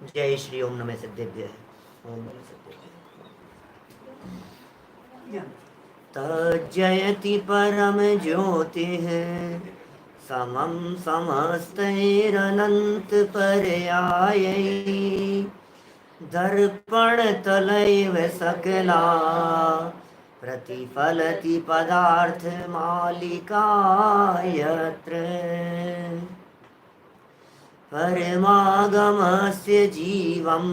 जय श्री ओम नमः सिद्धेभ्यः। ओम नमः सिद्धेभ्यः। तज्जयति परम ज्योतिः समं समस्तैरनन्त पर्यायै दर्पण तलैव सकला प्रतिफलति पदार्थ मालिका यत्र परमागमस्य जीवं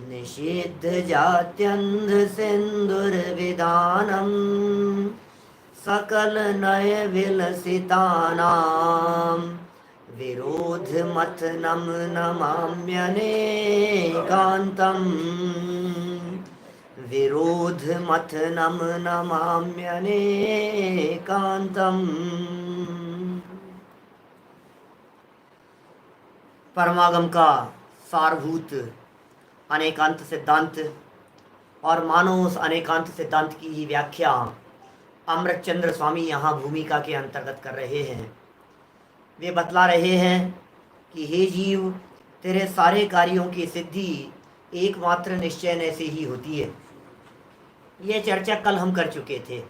निषिद्ध जात्यन्ध सिन्दुर्विधानं सकल नय विलसितानां विरोधमथनं नमाम्यनेकान्तम् विरोधमथनं नमाम्यनेकान्तम्। परमागम का सारभूत अनेकांत सिद्धांत और मानो उस अनेकांत सिद्धांत की ही व्याख्या अमृतचंद्र स्वामी यहाँ भूमिका के अंतर्गत कर रहे हैं। वे बतला रहे हैं कि हे जीव, तेरे सारे कार्यों की सिद्धि एकमात्र निश्चय से ही होती है। ये चर्चा कल हम कर चुके थे।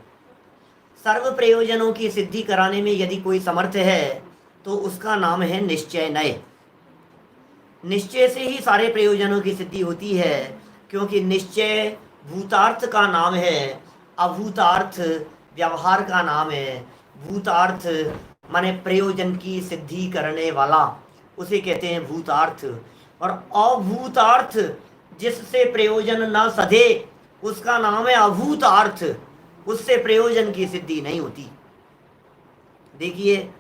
सर्व प्रयोजनों की सिद्धि कराने में यदि कोई समर्थ है तो उसका नाम है निश्चय नय। निश्चय से ही सारे प्रयोजनों की सिद्धि होती है, क्योंकि निश्चय भूतार्थ का नाम है, अभूतार्थ व्यवहार का नाम है। भूतार्थ माने प्रयोजन की सिद्धि करने वाला, उसे कहते हैं भूतार्थ। और अभूतार्थ जिससे प्रयोजन न सधे उसका नाम है अभूतार्थ। उससे प्रयोजन की सिद्धि नहीं होती। देखिए,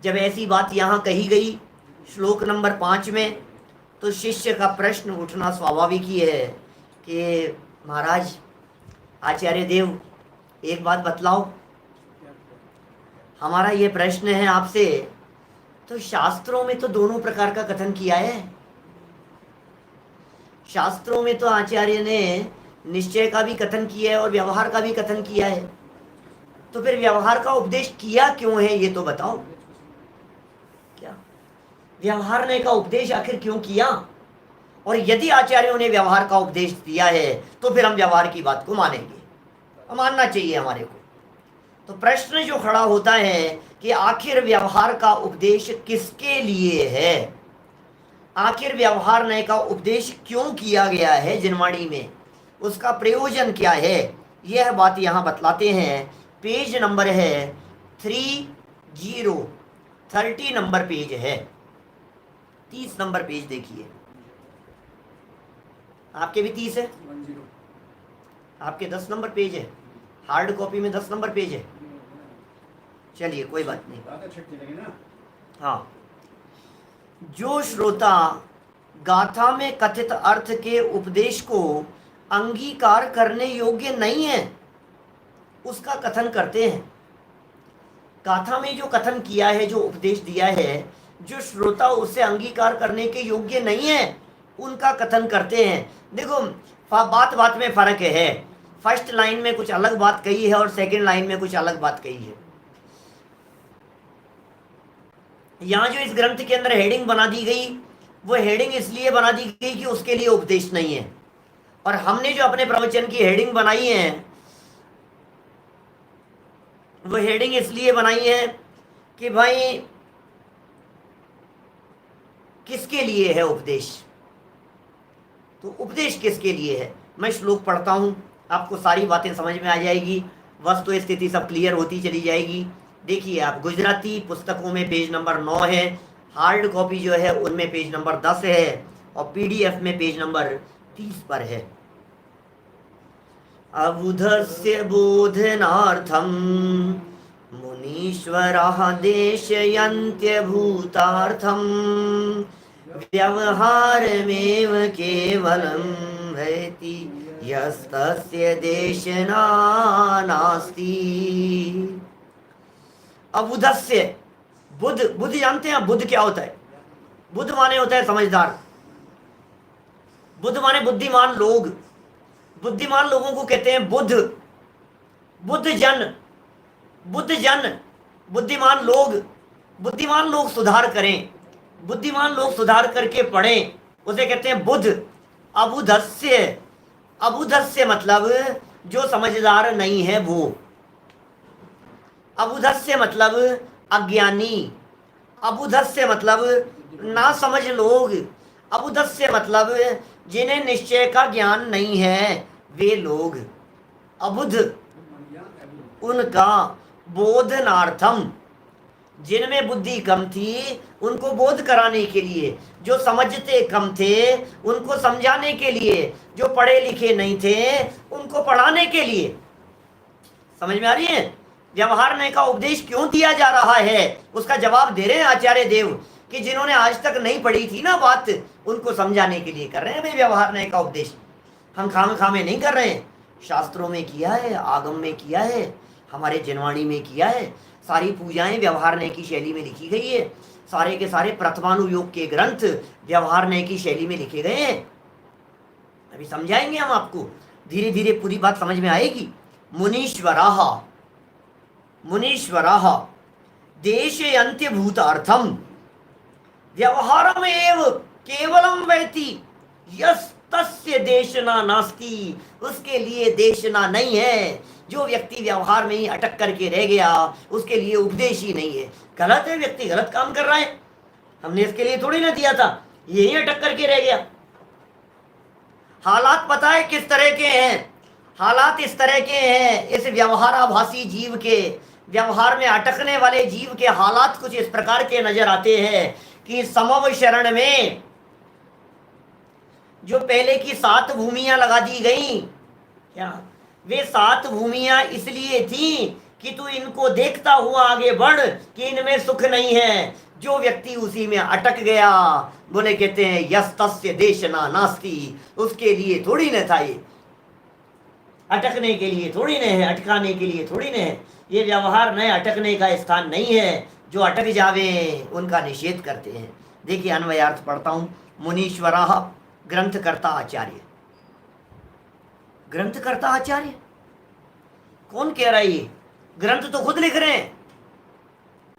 जब ऐसी बात यहाँ कही गई श्लोक नंबर 5 में, तो शिष्य का प्रश्न उठना स्वाभाविक ही है कि महाराज आचार्य देव, एक बात बतलाओ, हमारा ये प्रश्न है आपसे। तो शास्त्रों में तो दोनों प्रकार का कथन किया है। शास्त्रों में तो आचार्य ने निश्चय का भी कथन किया है और व्यवहार का भी कथन किया है। तो फिर व्यवहार का उपदेश किया क्यों है, ये तो बताओ। क्या व्यवहार ने का उपदेश आखिर क्यों किया? और यदि आचार्यों ने व्यवहार का उपदेश दिया है तो फिर हम व्यवहार की बात को मानेंगे, मानना चाहिए हमारे को। तो प्रश्न जो खड़ा होता है कि आखिर व्यवहार का उपदेश किसके लिए है, आखिर व्यवहार नय का उपदेश क्यों किया गया है जिनवाणी में, उसका प्रयोजन क्या है, यह बात यहाँ बतलाते हैं। पेज नंबर है 30 नंबर पेज है। 30 नंबर पेज देखिए। आपके भी 30 है, आपके 10 नंबर पेज है, हार्ड कॉपी में 10 नंबर पेज है। चलिए कोई बात नहीं। हाँ, जो श्रोता गाथा में कथित अर्थ के उपदेश को अंगीकार करने योग्य नहीं है उसका कथन करते हैं। गाथा में जो कथन किया है, जो उपदेश दिया है, जो श्रोता उसे अंगीकार करने के योग्य नहीं है उनका कथन करते हैं। देखो, बात बात में फर्क है। फर्स्ट लाइन में कुछ अलग बात कही है और सेकंड लाइन में कुछ अलग बात कही है। यहाँ जो इस ग्रंथ के अंदर हेडिंग बना दी गई, वो हेडिंग इसलिए बना दी गई कि उसके लिए उपदेश नहीं है। और हमने जो अपने प्रवचन की हेडिंग बनाई है, वो हेडिंग इसलिए बनाई है कि भाई किसके लिए है उपदेश। तो उपदेश किसके लिए है, मैं श्लोक पढ़ता हूं, आपको सारी बातें समझ में आ जाएगी, वस्तु स्थिति सब क्लियर होती चली जाएगी। देखिए, आप गुजराती पुस्तकों में पेज नंबर 9 है, हार्ड कॉपी जो है उनमें पेज नंबर 10 है और पीडीएफ में पेज नंबर 30 पर है। अबुधस्य बोधनार्थम मुनीश्वरः देशयन्त्यभूतार्थम व्यवहारमेव केवलं भयति यस्तस्य देशना नास्ति। अबुधस्य, बुध, बुध जानते हैं बुध क्या होता है? बुध माने होता है समझदार, बुध माने बुद्धिमान लोग। बुद्धिमान लोगों को कहते हैं बुध, बुद्धजन, बुद्धजन, बुद्धिमान लोग। बुद्धिमान लोग सुधार करें, बुद्धिमान लोग सुधार करके पढ़ें, उसे कहते हैं बुध। अबुधस्य, अबुधस्य मतलब जो समझदार नहीं है वो। अबुधस्य मतलब अज्ञानी, अबुधस्य मतलब ना समझ लोग, अबुधस्य मतलब जिन्हें निश्चय का ज्ञान नहीं है वे लोग। अबुध उनका बोधनार्थम, जिनमें बुद्धि कम थी उनको बोध कराने के लिए, जो समझते कम थे उनको समझाने के लिए, जो पढ़े लिखे नहीं थे उनको पढ़ाने के लिए। समझ में आ रही है? व्यवहार का उपदेश क्यों दिया जा रहा है उसका जवाब दे रहे हैं आचार्य देव कि जिन्होंने आज तक नहीं पढ़ी थी ना बात, उनको समझाने के लिए कर रहे हैं भाई व्यवहार का उपदेश। हम खामे नहीं कर रहे हैं, शास्त्रों में किया है, आगम में किया है, हमारे जनवाणी में किया है, सारी पूजाएं व्यवहार की शैली में लिखी गई है, सारे के सारे प्रथमानुयोग के ग्रंथ व्यवहार की शैली में लिखे गए हैं। अभी समझाएंगे हम आपको, धीरे धीरे पूरी बात समझ में आएगी। मुनीश्वराः, मुनीश्वराः देशयन्ति भूतार्थम व्यवहारमेव केवलम वैति यस्तस्य देशना नास्ति, उसके लिए देशना नहीं है। जो व्यक्ति व्यवहार में ही अटक करके रह गया उसके लिए उपदेश ही नहीं है। गलत है, व्यक्ति गलत काम कर रहा है, हमने इसके लिए थोड़ी ना दिया था, यही अटक करके रह गया। हालात पता है किस तरह के हैं? हालात इस तरह के हैं, इस व्यवहाराभासी जीव के, व्यवहार में अटकने वाले जीव के हालात कुछ इस प्रकार के नजर आते हैं कि समव शरण में जो पहले की 7 भूमियां लगा दी गई, क्या वे 7 भूमियां इसलिए थी कि तू इनको देखता हुआ आगे बढ़ कि इनमें सुख नहीं है। जो व्यक्ति उसी में अटक गया, बोले कहते हैं यस्तस्य देशना नास्ति, उसके लिए थोड़ी न था ये, अटकने के लिए थोड़ी न है, अटकाने के लिए थोड़ी न है। ये व्यवहार न अटकने का स्थान नहीं है, जो अटक जावे उनका निषेध करते हैं। देखिए अन्वयार्थ पढ़ता हूं। मुनीश्वराः ग्रंथकर्ता आचार्य, ग्रंथकर्ता आचार्य कौन कह रहा है? ये ग्रंथ तो खुद लिख रहे हैं,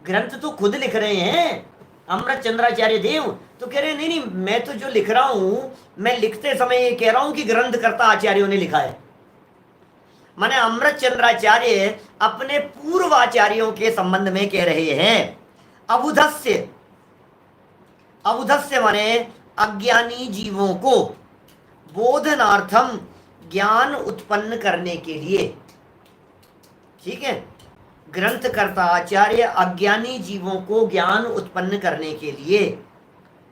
ग्रंथ तो खुद लिख रहे हैं अमृत चंद्राचार्य देव। तो कह रहे हैं नहीं नहीं, मैं तो जो लिख रहा हूं मैं लिखते समय ये कह रहा हूं कि ग्रंथकर्ता आचार्यों ने लिखा है। माने अमृत चंद्राचार्य अपने पूर्वाचार्यों के संबंध में कह रहे हैं। अबुधस्य, अबुधस्य माने अज्ञानी जीवों को बोधनार्थम ज्ञान उत्पन्न करने के लिए। ठीक है, ग्रंथकर्ता आचार्य अज्ञानी जीवों को ज्ञान उत्पन्न करने के लिए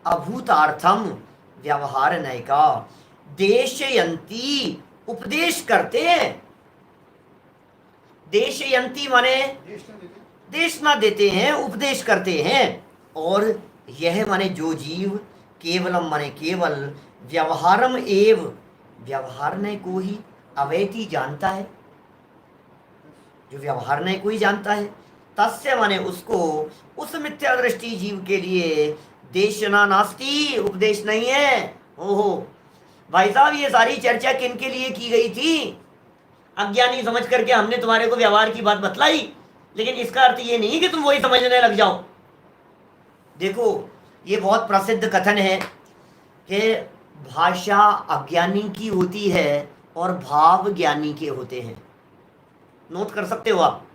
अभूतार्थम व्यवहार नय का देशयंती उपदेश करते हैं। देशयंती माने देशना देते हैं, उपदेश करते हैं। और यह माने जो जीव केवलम माने केवल व्यवहारम एव व्यवहारने को ही अवैति जानता है, जो व्यवहारने को ही जानता है, तस्य माने उसको, उस मिथ्या दृष्टि जीव के लिए देशना नास्ति उपदेश नहीं है। ओहो भाई साहब, ये सारी चर्चा किन के लिए की गई थी? अज्ञानी समझ करके हमने तुम्हारे को व्यवहार की बात बतलाई, लेकिन इसका अर्थ ये नहीं कि तुम वही समझने लग जाओ। देखो ये बहुत प्रसिद्ध कथन है कि भाषा अज्ञानी की होती है और भाव ज्ञानी के होते हैं। नोट कर सकते हो आप,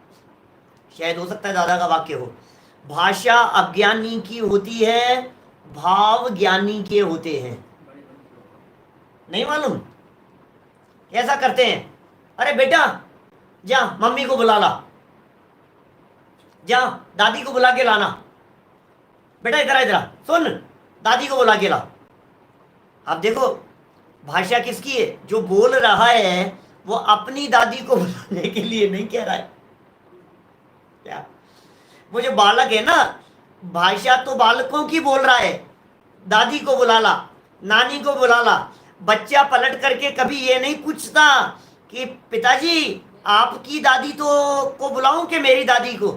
शायद हो सकता है दादा का वाक्य हो। भाषा अज्ञानी की होती है, भाव ज्ञानी के होते हैं। नहीं मालूम कैसा करते हैं? अरे बेटा जा मम्मी को बुला ला, जा दादी को बुला के लाना, बेटा इधर इधर सुन दादी को बुला के ला। अब देखो भाषा किसकी है? जो बोल रहा है वो अपनी दादी को बुलाने के लिए नहीं कह रहा है। क्या वो जो बालक है ना, भाषा तो बालकों की बोल रहा है, दादी को बुला ला, नानी को बुला ला। बच्चा पलट करके कभी ये नहीं पूछता कि पिताजी आपकी दादी तो को बुलाऊं कि मेरी दादी को?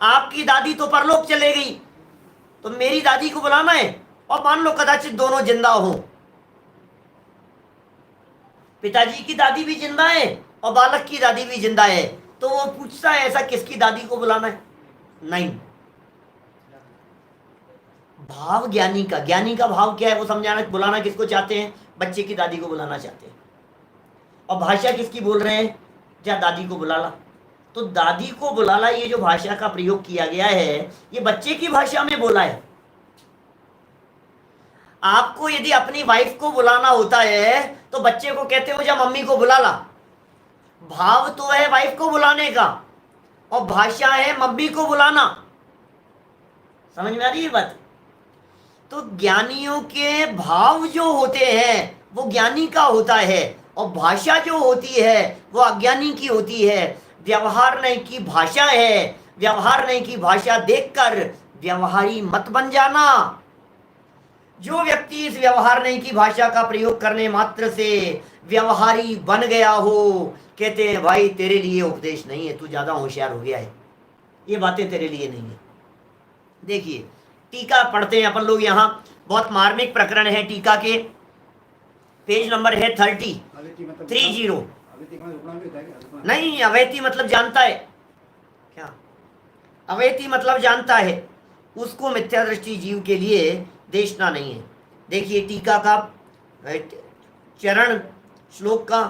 आपकी दादी तो परलोक चले गई, तो मेरी दादी को बुलाना है। और मान लो कदाचित दोनों जिंदा हो, पिताजी की दादी भी जिंदा है और बालक की दादी भी जिंदा है, तो वो पूछता है ऐसा किसकी दादी को बुलाना है? नहीं, भाव ज्ञानी का भाव क्या है वो समझाना, बुलाना किसको चाहते हैं? बच्चे की दादी को बुलाना चाहते हैं। और भाषा किसकी बोल रहे हैं? जा दादी को बुला ला। तो दादी को बुला ला, ये जो भाषा का प्रयोग किया गया है ये बच्चे की भाषा में बोला है। आपको यदि अपनी वाइफ को बुलाना होता है तो बच्चे को कहते हो जा मम्मी को बुला ला। भाव तो है वाइफ को बुलाने का और भाषा है मम्मी को बुलाना। समझ में आ रही है बात? तो ज्ञानियों के भाव जो होते हैं वो ज्ञानी का होता है और भाषा जो होती है वो अज्ञानी की होती है। व्यवहार नहीं की भाषा है, व्यवहार नहीं की भाषा देखकर व्यवहारी मत बन जाना। जो व्यक्ति इस व्यवहार नहीं की भाषा का प्रयोग करने मात्र से व्यवहारी बन गया हो, कहते हैं भाई तेरे लिए उपदेश नहीं है, तू ज्यादा होशियार हो गया है, ये बातें तेरे लिए नहीं है। देखिए टीका पढ़ते हैं अपन लोग, यहाँ बहुत मार्मिक प्रकरण है टीका के, पेज नंबर है 30। नहीं, अवैती मतलब जानता है क्या? अवैती मतलब जानता है, उसको मिथ्या दृष्टि जीव के लिए देशना नहीं है। देखिए टीका का चरण श्लोक का,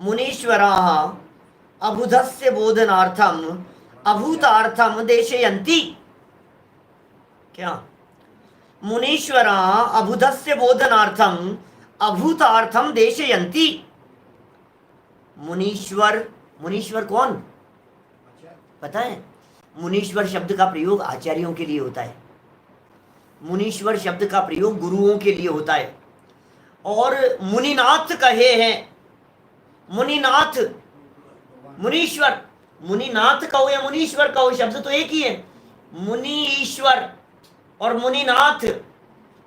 मुनीश्वरा अभुधस्य बोधनार्थम अभूतार्थम देशयन्ति। क्या? मुनीश्वरा अभुधस्य बोधनार्थम अभूतार्थम देशयन्ति। मुनीश्वर, मुनीश्वर कौन पता है? मुनीश्वर शब्द का प्रयोग आचार्यों के लिए होता है, मुनीश्वर शब्द का प्रयोग गुरुओं के लिए होता है। और मुनिनाथ कहे हैं, मुनिनाथ, मुनीश्वर, मुनिनाथ कहो या मुनीश्वर कहो शब्द तो एक ही है। मुनि ईश्वर और मुनिनाथ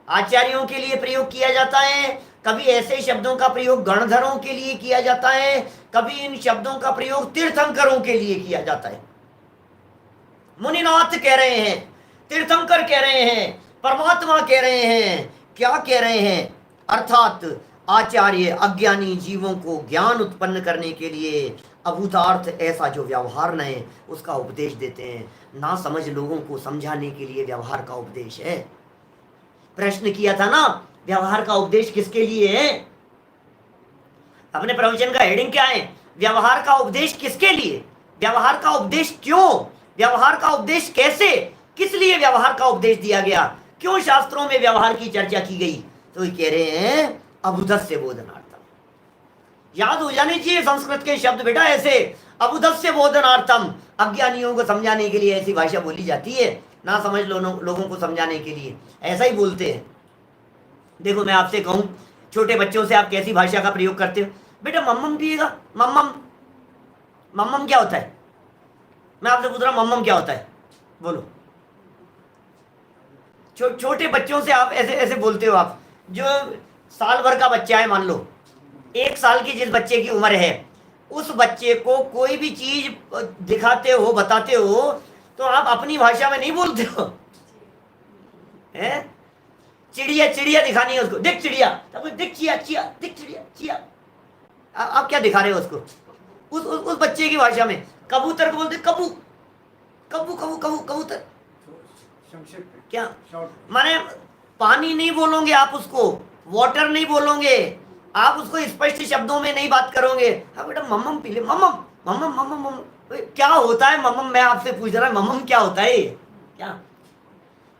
आचार्यों के लिए प्रयोग किया जाता है। कभी ऐसे शब्दों का प्रयोग गणधरों के लिए किया जाता है, कभी इन शब्दों का प्रयोग तीर्थंकरों के लिए किया जाता है। मुनिनाथ कह रहे हैं, तीर्थंकर कह रहे हैं, परमात्मा कह रहे हैं। क्या कह रहे हैं? अर्थात आचार्य अज्ञानी जीवों को ज्ञान उत्पन्न करने के लिए अभूतार्थ ऐसा जो व्यवहार न है उसका उपदेश देते हैं। ना समझ लोगों को समझाने के लिए व्यवहार का उपदेश है। प्रश्न किया था ना, व्यवहार का उपदेश किसके लिए है? अपने प्रवचन का हेडिंग क्या है? व्यवहार का उपदेश किसके लिए? व्यवहार का उपदेश क्यों? व्यवहार का उपदेश कैसे? किस लिए व्यवहार का उपदेश दिया गया? क्यों शास्त्रों में व्यवहार की चर्चा की गई? तो ये कह रहे हैं अभुधस्य बोधनार्थम। याद हो जाने चाहिए संस्कृत के शब्द बेटा ऐसे, अभुधस्य बोधनार्थम, अज्ञानियों को समझाने के लिए ऐसी भाषा बोली जाती है, ना समझ लोगों को समझाने के लिए ऐसा ही बोलते हैं। देखो मैं आपसे कहूं, छोटे बच्चों से आप कैसी भाषा का प्रयोग करते हो? बेटा मम्मम पिएगा? मम्मम, मम्मम क्या होता है? मैं आपसे पूछ रहा हूं मम्मम क्या होता है, बोलो। छोटे बच्चों से आप ऐसे ऐसे बोलते हो। आप जो साल भर का बच्चा है, मान लो 1 साल की जिस बच्चे की उम्र है, उस बच्चे को कोई भी चीज दिखाते हो, बताते हो, तो आप अपनी भाषा में नहीं बोलते हो। चिड़िया चिड़िया दिखानी है उसको, देख चिड़िया, देख चिया चिया, देख चिड़िया चिया। आप क्या दिखा रहे हो उसको? उस बच्चे की भाषा में। कबूतर को बोलते कबू, कबू कबू कबू कबूतर। क्या माने? पानी नहीं बोलोगे आप उसको, वाटर नहीं बोलोगे आप उसको, स्पष्ट शब्दों में नहीं बात करोगे। हाँ बेटा मम्मम पी ले, मम्मम मम्मम मम्मम मम्मम। क्या होता है मम्मम? मैं आपसे पूछ रहा हूँ मम्मम क्या होता है? क्या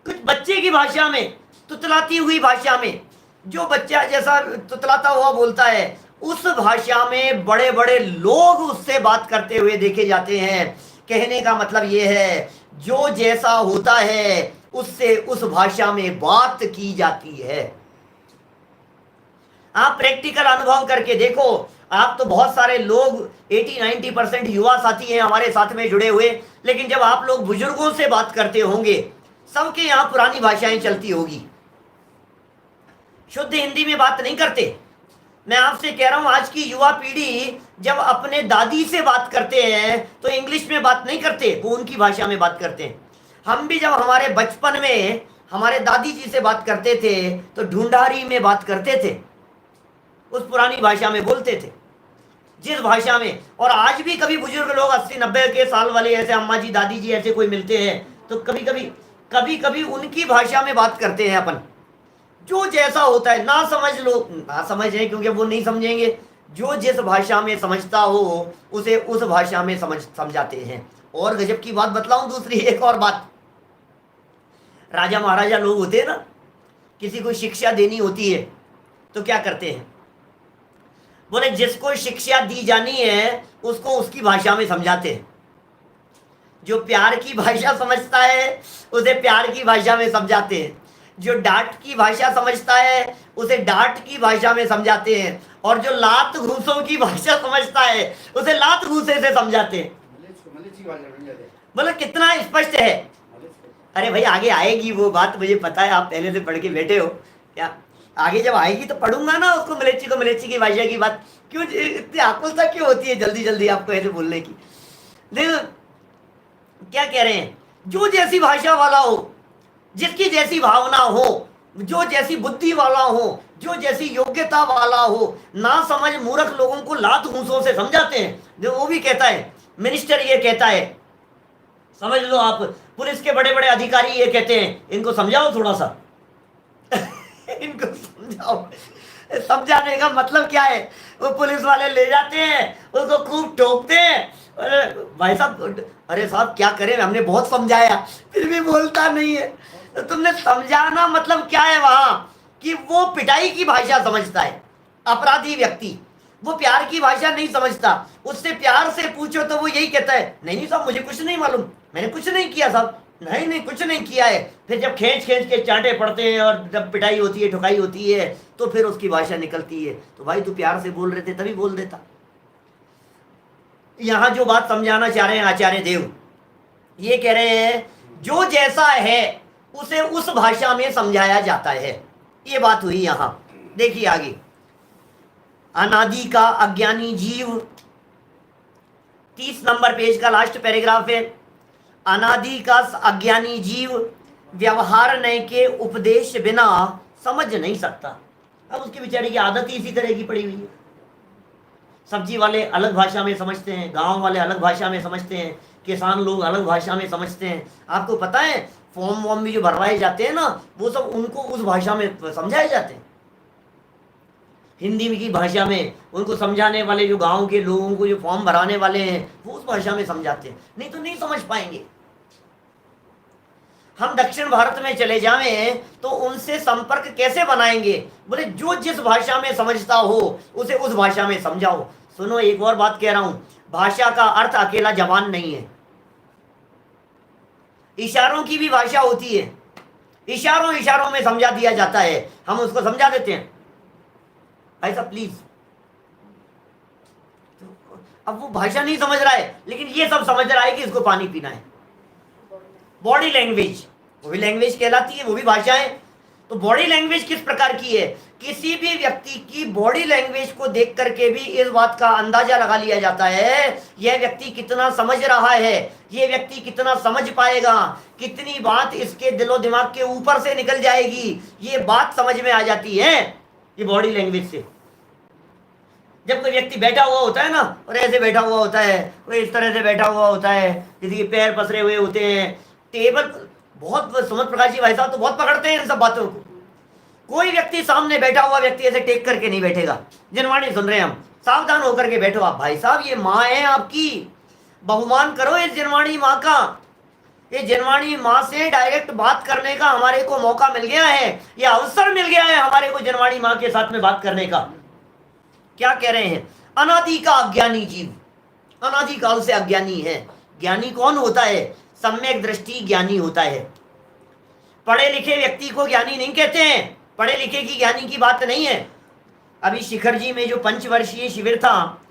कुछ बच्चे की भाषा में, तुतलाती हुई भाषा में, जो बच्चा जैसा तुतलाता हुआ बोलता है, उस भाषा में बड़े बड़े लोग उससे बात करते हुए देखे जाते हैं। कहने का मतलब ये है, जो जैसा होता है उससे उस भाषा में बात की जाती है। आप प्रैक्टिकल अनुभव करके देखो। आप तो बहुत सारे लोग 80-90% युवा साथी हैं हमारे साथ में जुड़े हुए, लेकिन जब आप लोग बुजुर्गों से बात करते होंगे, सबके यहाँ पुरानी भाषाएं चलती होगी, शुद्ध हिंदी में बात नहीं करते। मैं आपसे कह रहा हूं आज की युवा पीढ़ी जब अपने दादी से बात करते हैं तो इंग्लिश में बात नहीं करते, वो उनकी भाषा में बात करते हैं। हम भी जब हमारे बचपन में हमारे दादी जी से बात करते थे तो ढूंढारी में बात करते थे, उस पुरानी भाषा में बोलते थे, जिस भाषा में। और आज भी कभी बुजुर्ग लोग 80-90 के साल वाले ऐसे अम्मा जी दादी जी ऐसे कोई मिलते हैं तो कभी कभी कभी कभी उनकी भाषा में बात करते हैं अपन, जो जैसा होता है। ना समझ लो, ना समझ है क्योंकि वो नहीं समझेंगे। जो जिस भाषा में समझता हो उसे उस भाषा में समझाते हैं। और गजब की बात बतलाऊं, दूसरी एक और बात। राजा महाराजा लोग होते हैं ना, किसी को शिक्षा देनी होती है तो क्या करते हैं, बोले जिसको शिक्षा दी जानी है उसको उसकी भाषा में समझाते हैं। जो प्यार की भाषा समझता है उसे प्यार की भाषा में समझाते हैं। जो डांट की भाषा समझता है उसे डांट की भाषा में समझाते हैं। और जो लात घूसों की भाषा समझता है उसे लात घूसे से समझाते हैं। बोले कितना स्पष्ट है। अरे भाई आगे आएगी वो बात, मुझे पता है, आप पहले से पढ़ के बैठे हो। क्या आगे जब आएगी तो पढ़ूंगा ना उसको, मलेच्ची की भाषा की बात। क्यों इतनी आकुलता क्यों होती है जल्दी जल्दी आपको ऐसे बोलने की। देखो क्या कह रहे हैं, जो जैसी भाषा वाला हो, जिसकी जैसी भावना हो, जो जैसी बुद्धि वाला हो, जो जैसी योग्यता वाला हो, ना समझ मूर्ख लोगों को लात घूंसों से समझाते हैं। जो वो भी कहता है, मिनिस्टर ये कहता है, समझ लो आप, पुलिस के बड़े बड़े अधिकारी ये कहते हैं, इनको समझाओ थोड़ा सा इनको समझाओ। समझाने का मतलब क्या है, वो पुलिस वाले ले जाते हैं, उसको खूब ठोकते हैं। अरे भाई साहब, अरे साहब क्या करें, हमने बहुत समझाया फिर भी बोलता नहीं है। तो तुमने समझाना मतलब क्या है वहां, कि वो पिटाई की भाषा समझता है अपराधी व्यक्ति, वो प्यार की भाषा नहीं समझता। उससे प्यार से पूछो तो वो यही कहता है, नहीं नहीं साहब मुझे कुछ नहीं मालूम, मैंने कुछ नहीं किया साहब, नहीं नहीं कुछ नहीं किया है। फिर जब खींच खींच के चांटे पड़ते हैं और जब पिटाई होती है, ठुकाई होती है, तो फिर उसकी भाषा निकलती है। तो भाई तू प्यार से बोल रहे थे तभी बोल देता। यहां जो बात समझाना चाह रहे हैं आचार्य देव, ये कह रहे हैं जो जैसा है उसे उस भाषा में समझाया जाता है। ये बात हुई यहां। देखिए आगे, अनादि का अज्ञानी जीव, 30 नंबर पेज का लास्ट पैराग्राफ है। अनादि का अज्ञानी जीव व्यवहार नय के उपदेश बिना समझ नहीं सकता। अब उसकी बेचारे की आदत ही इसी तरह की पड़ी हुई है। सब्जी वाले अलग भाषा में समझते हैं, गांव वाले अलग भाषा में समझते हैं, किसान लोग अलग भाषा में समझते हैं। आपको पता है फॉर्म वॉर्म भी जो भरवाए जाते हैं ना, वो सब उनको उस भाषा में समझाए जाते हैं। हिंदी की भाषा में उनको समझाने वाले जो गांव के लोगों को जो फॉर्म भराने वाले हैं वो उस भाषा में समझाते हैं, नहीं तो नहीं समझ पाएंगे। हम दक्षिण भारत में चले जाएं तो उनसे संपर्क कैसे बनाएंगे, बोले जो जिस भाषा में समझता हो उसे उस भाषा में समझाओ। सुनो एक और बात कह रहा हूं, भाषा का अर्थ अकेला जबान नहीं है, इशारों की भी भाषा होती है। इशारों इशारों में समझा दिया जाता है, हम उसको समझा देते हैं ऐसा प्लीज। अब वो भाषा नहीं समझ रहा है लेकिन ये सब समझ रहा है कि इसको पानी पीना है। बॉडी लैंग्वेज वो भी लैंग्वेज कहलाती है, वो भी भाषा है। तो बॉडी लैंग्वेज किस प्रकार की है, किसी भी व्यक्ति की बॉडी लैंग्वेज को देख करके भी इस बात का अंदाजा लगा लिया जाता है यह व्यक्ति कितना समझ रहा है, यह व्यक्ति कितना समझ पाएगा, कितनी बात इसके दिलो दिमाग के ऊपर से निकल जाएगी, ये बात समझ में आ जाती है ये बॉडी लैंग्वेज से। जब कोई व्यक्ति बैठा हुआ होता है ना, और ऐसे बैठा हुआ होता है, कोई इस तरह से बैठा हुआ होता है, किसी के पैर पसरे हुए होते हैं, टेबल, बहुत सुमत प्रकाश जी भाई साहब तो बहुत पकड़ते हैं इन सब बातों को। कोई व्यक्ति सामने बैठा हुआ व्यक्ति ऐसे टेक करके नहीं बैठेगा। जिनवाणी सुन रहे हैं हम, सावधान होकर के बैठो आप। भाई साहब ये माँ है आपकी, बहुमान करो इस जिनवाणी माँ का। ये जिनवाणी माँ से डायरेक्ट बात करने का हमारे को मौका मिल गया है, ये अवसर मिल गया है हमारे को जिनवाणी माँ के साथ में बात करने का। क्या कह रहे हैं, अनादि का अज्ञानी जीव, अनादि काल से अज्ञानी है। ज्ञानी कौन होता है, सम्यक दृष्टि ज्ञानी होता है। पढ़े लिखे व्यक्ति को ज्ञानी नहीं कहते हैं, पढ़े लिखे की ज्ञानी की बात नहीं है। अभी शिखर जी में जो पंचवर्षीय शिविर था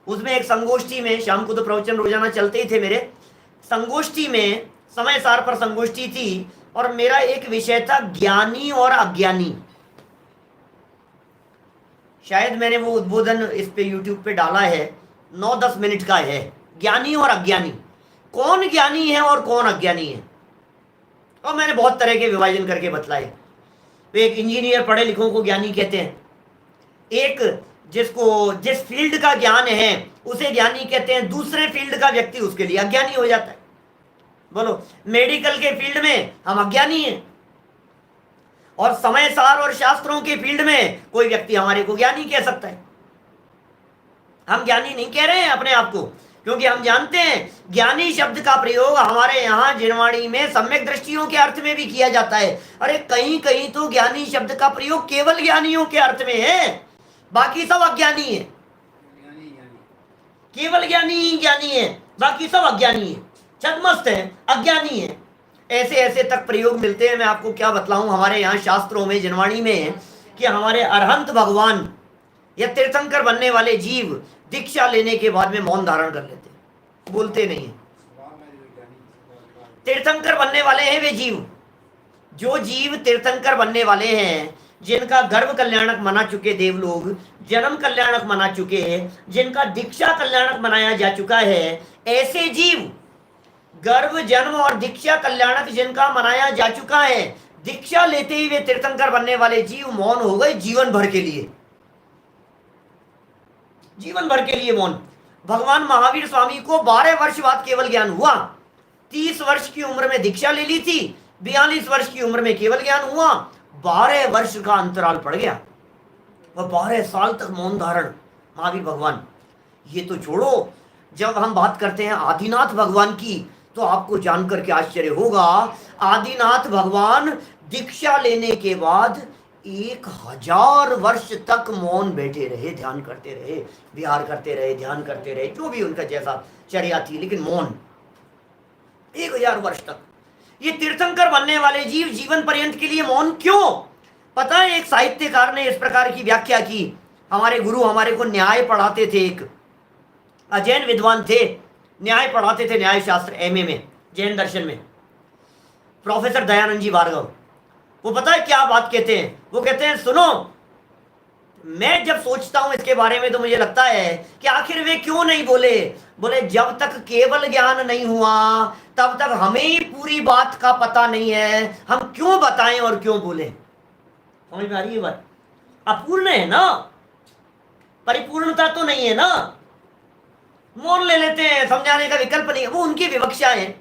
उसमें एक संगोष्ठी में, शाम को तो प्रवचन रोजाना चलते ही थे मेरे, संगोष्ठी में समय सार पर संगोष्ठी थी और मेरा एक विषय था ज्ञानी और अज्ञानी। शायद मैंने वो उद्बोधन इस पे यूट्यूब पे डाला है, 9-10 मिनट का है। ज्ञानी और अज्ञानी, कौन ज्ञानी है और कौन अज्ञानी है, और मैंने बहुत तरह के विभाजन करके बतलाए। तो एक इंजीनियर पढ़े लिखों को ज्ञानी कहते हैं, एक जिसको जिस फील्ड का ज्ञान है उसे ज्ञानी कहते हैं, दूसरे फील्ड का व्यक्ति उसके लिए अज्ञानी हो जाता है। बोलो, मेडिकल के फील्ड में हम अज्ञानी हैं, और समय सार और शास्त्रों के फील्ड में कोई व्यक्ति हमारे को ज्ञानी कह सकता है। हम ज्ञानी नहीं कह रहे हैं अपने आप को, क्योंकि हम जानते हैं ज्ञानी शब्द का प्रयोग हमारे यहाँ जिनवाणी में सम्यक दृष्टियों के अर्थ में भी किया जाता है। अरे कहीं कहीं तो ज्ञानी शब्द का प्रयोग केवल ज्ञानियों के अर्थ में है, बाकी सब अज्ञानी है। केवल ज्ञानी ही ज्ञानी है, बाकी सब अज्ञानी है, छद्मस्त है, अज्ञानी है। ऐसे ऐसे तक प्रयोग मिलते हैं। मैं आपको क्या बतलाऊं, हमारे यहाँ शास्त्रों में जिनवाणी में कि हमारे अरहंत भगवान या तीर्थंकर बनने वाले जीव दीक्षा लेने के बाद में मौन धारण कर लेते हैं, बोलते नहीं है। तीर्थंकर बनने वाले हैं वे जीव, जो जीव तीर्थंकर बनने वाले हैं, जिनका गर्भ कल्याणक मना चुके देवलोग, जन्म कल्याणक मना चुके, जिनका दीक्षा कल्याणक मनाया जा चुका है, ऐसे जीव गर्भ जन्म और दीक्षा कल्याणक जिनका मनाया जा चुका है, दीक्षा लेते ही वे तीर्थंकर बनने वाले जीव मौन हो गए जीवन भर के लिए, जीवन भर के लिए मौन। भगवान महावीर स्वामी को 12 वर्ष बाद केवल ज्ञान हुआ। 30 वर्ष की उम्र में दीक्षा ले ली थी, 42 वर्ष की उम्र में केवल ज्ञान हुआ, 12 वर्ष का अंतराल पड़ गया, वह 12 साल तक मौन धारण महावीर भगवान। ये तो छोड़ो, जब हम बात करते हैं आदिनाथ भगवान की, तो आपको जानकर के आश्चर्य होगा, आदिनाथ भगवान दीक्षा लेने के बाद 1000 वर्ष तक मौन बैठे रहे, ध्यान करते रहे, विहार करते रहे, ध्यान करते रहे, जो भी उनका जैसा चर्या थी, लेकिन मौन 1000 वर्ष तक। ये तीर्थंकर बनने वाले जीव जीवन पर्यंत के लिए मौन क्यों? पता है, एक साहित्यकार ने इस प्रकार की व्याख्या की। हमारे गुरु हमारे को न्याय पढ़ाते थे, एक अजैन विद्वान थे, न्याय पढ़ाते थे, न्याय शास्त्र एमए में, जैन दर्शन में, प्रोफेसर दयानंद जी भार्गव। वो पता है क्या बात कहते हैं? वो कहते हैं, सुनो, मैं जब सोचता हूं इसके बारे में तो मुझे लगता है कि आखिर वे क्यों नहीं बोले। बोले, जब तक केवल ज्ञान नहीं हुआ तब तक हमें ही पूरी बात का पता नहीं है, हम क्यों बताएं और क्यों बोले। समझ में आ रही है बात? अपूर्ण है ना, परिपूर्णता तो नहीं है ना। मौन ले लेते हैं, समझाने का विकल्प नहीं, वो उनकी विवक्षा है,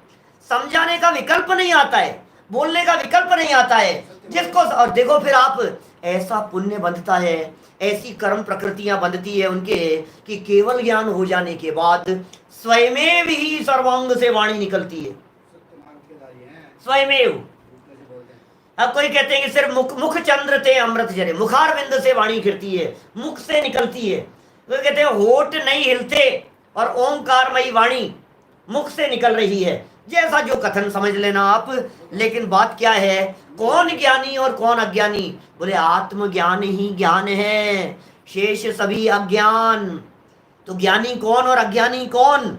समझाने का विकल्प नहीं आता है, बोलने का विकल्प नहीं आता है जिसको। और देखो फिर आप, ऐसा पुण्य बंधता है, ऐसी कर्म प्रकृतियां बंधती है उनके, कि केवल ज्ञान हो जाने के बाद स्वयमेव ही सर्वांग से वाणी निकलती है, स्वयमेव। अब कोई कहते हैं कि सिर्फ मुख चंद्र थे अमृत जरे, मुखार बिंद से वाणी गिरती है, मुख से निकलती है। कोई कहते हैं होठ नहीं हिलते और ओंकारमयी वाणी मुख से निकल रही है, जैसा जो कथन समझ लेना आप। लेकिन बात क्या है, कौन ज्ञानी और कौन अज्ञानी? बोले, आत्मज्ञान ही ज्ञान है, शेष सभी अज्ञान। तो ज्ञानी कौन और अज्ञानी कौन?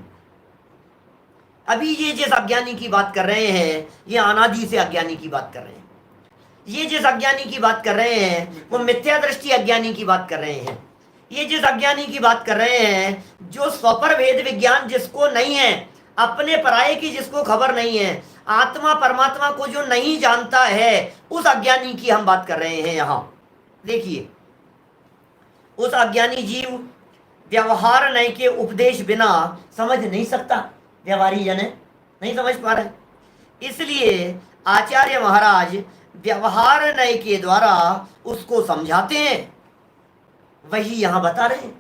अभी ये जिस अज्ञानी की बात कर रहे हैं, ये अनादि से अज्ञानी की बात कर रहे हैं। ये जिस अज्ञानी की बात कर रहे हैं, वो मिथ्या दृष्टि अज्ञानी की बात कर रहे हैं। ये जिस अज्ञानी की बात कर रहे हैं, जो स्वपर भेद विज्ञान जिसको नहीं है, अपने पराये की जिसको खबर नहीं है, आत्मा परमात्मा को जो नहीं जानता है, उस अज्ञानी की हम बात कर रहे हैं यहां। देखिए, उस अज्ञानी जीव व्यवहार नय के उपदेश बिना समझ नहीं सकता, व्यवहारी जन है, नहीं समझ पा रहे। इसलिए आचार्य महाराज व्यवहार नय के द्वारा उसको समझाते हैं, वही यहां बता रहे हैं।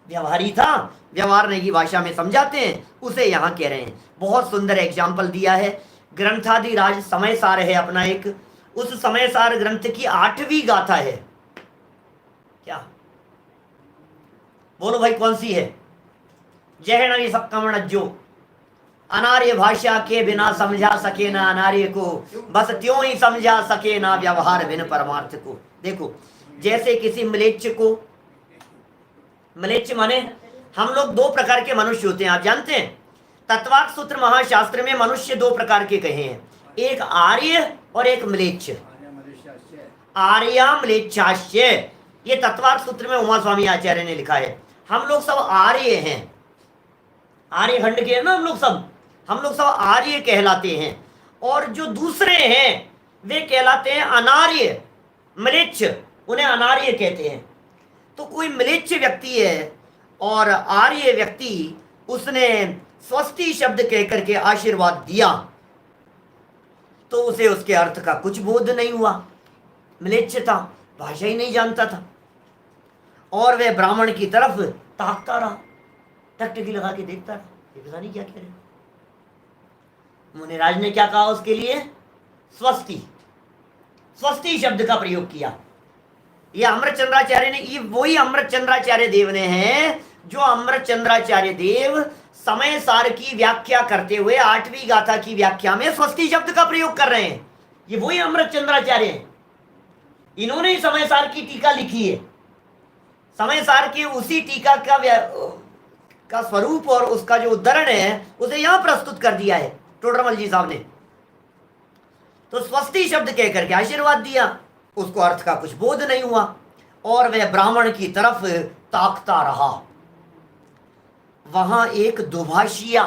व्यवहारी था, व्यवहार नय की भाषा में समझाते हैं, उसे यहां कह रहे हैं। बहुत सुंदर एग्जाम्पल दिया है। ग्रंथादिराज समय सार है अपना एक, उस समय सार ग्रंथ की 8वीं गाथा है। क्या बोलो भाई, कौन सी है? जहणवी सकमण जो अनार्य भाषा के बिना समझा सके ना अनार्य को, बस त्यों ही समझा सके ना व्यवहार बिन परमार्थ को। देखो, जैसे किसी म्लेच्छ को, म्लेच्छ माने हम लोग 2 प्रकार के मनुष्य होते हैं, आप जानते हैं। तत्वार्थ सूत्र महाशास्त्र में मनुष्य 2 प्रकार के कहे हैं, एक आर्य और एक म्लेच्छ। आर्या म्लेच्छाश्य, ये तत्वार्थ सूत्र में उमा स्वामी आचार्य ने लिखा है। हम लोग सब आर्य हैं, आर्य खंड के हैं ना हम लोग सब आर्य कहलाते हैं। और जो दूसरे हैं वे कहलाते हैं अनार्य, म्लेच्छ, उन्हें अनार्य कहते हैं। तो कोई म्लेच्छ व्यक्ति है और आर्य व्यक्ति, उसने स्वस्ति शब्द कहकर के आशीर्वाद दिया तो उसे उसके अर्थ का कुछ बोध नहीं हुआ, म्लेच्छ था, भाषा ही नहीं जानता था, और वह ब्राह्मण की तरफ ताकता रहा, टकटकी लगा के देखता रहा, ये पता नहीं क्या कह रहे। मुनिराज ने क्या कहा उसके लिए? स्वस्ति, स्वस्ति शब्द का प्रयोग किया। ये अमृतचंद्राचार्य ने, ये वही अमृतचंद्राचार्य देव ने हैं जो अमृतचंद्राचार्य देव समय सार की व्याख्या करते हुए 8वीं गाथा की व्याख्या में स्वस्ति शब्द का प्रयोग कर रहे हैं। ये वही अमृतचंद्राचार्य हैं, इन्होंने ही समय सार की टीका लिखी है। समय सार की उसी टीका का स्वरूप और उसका जो उद्धरण है उसे यहां प्रस्तुत कर दिया है टोडरमल जी साहब ने। तो स्वस्ति शब्द कह करके आशीर्वाद दिया, उसको अर्थ का कुछ बोध नहीं हुआ और वह ब्राह्मण की तरफ ताकता रहा। वहां एक दुभाषिया,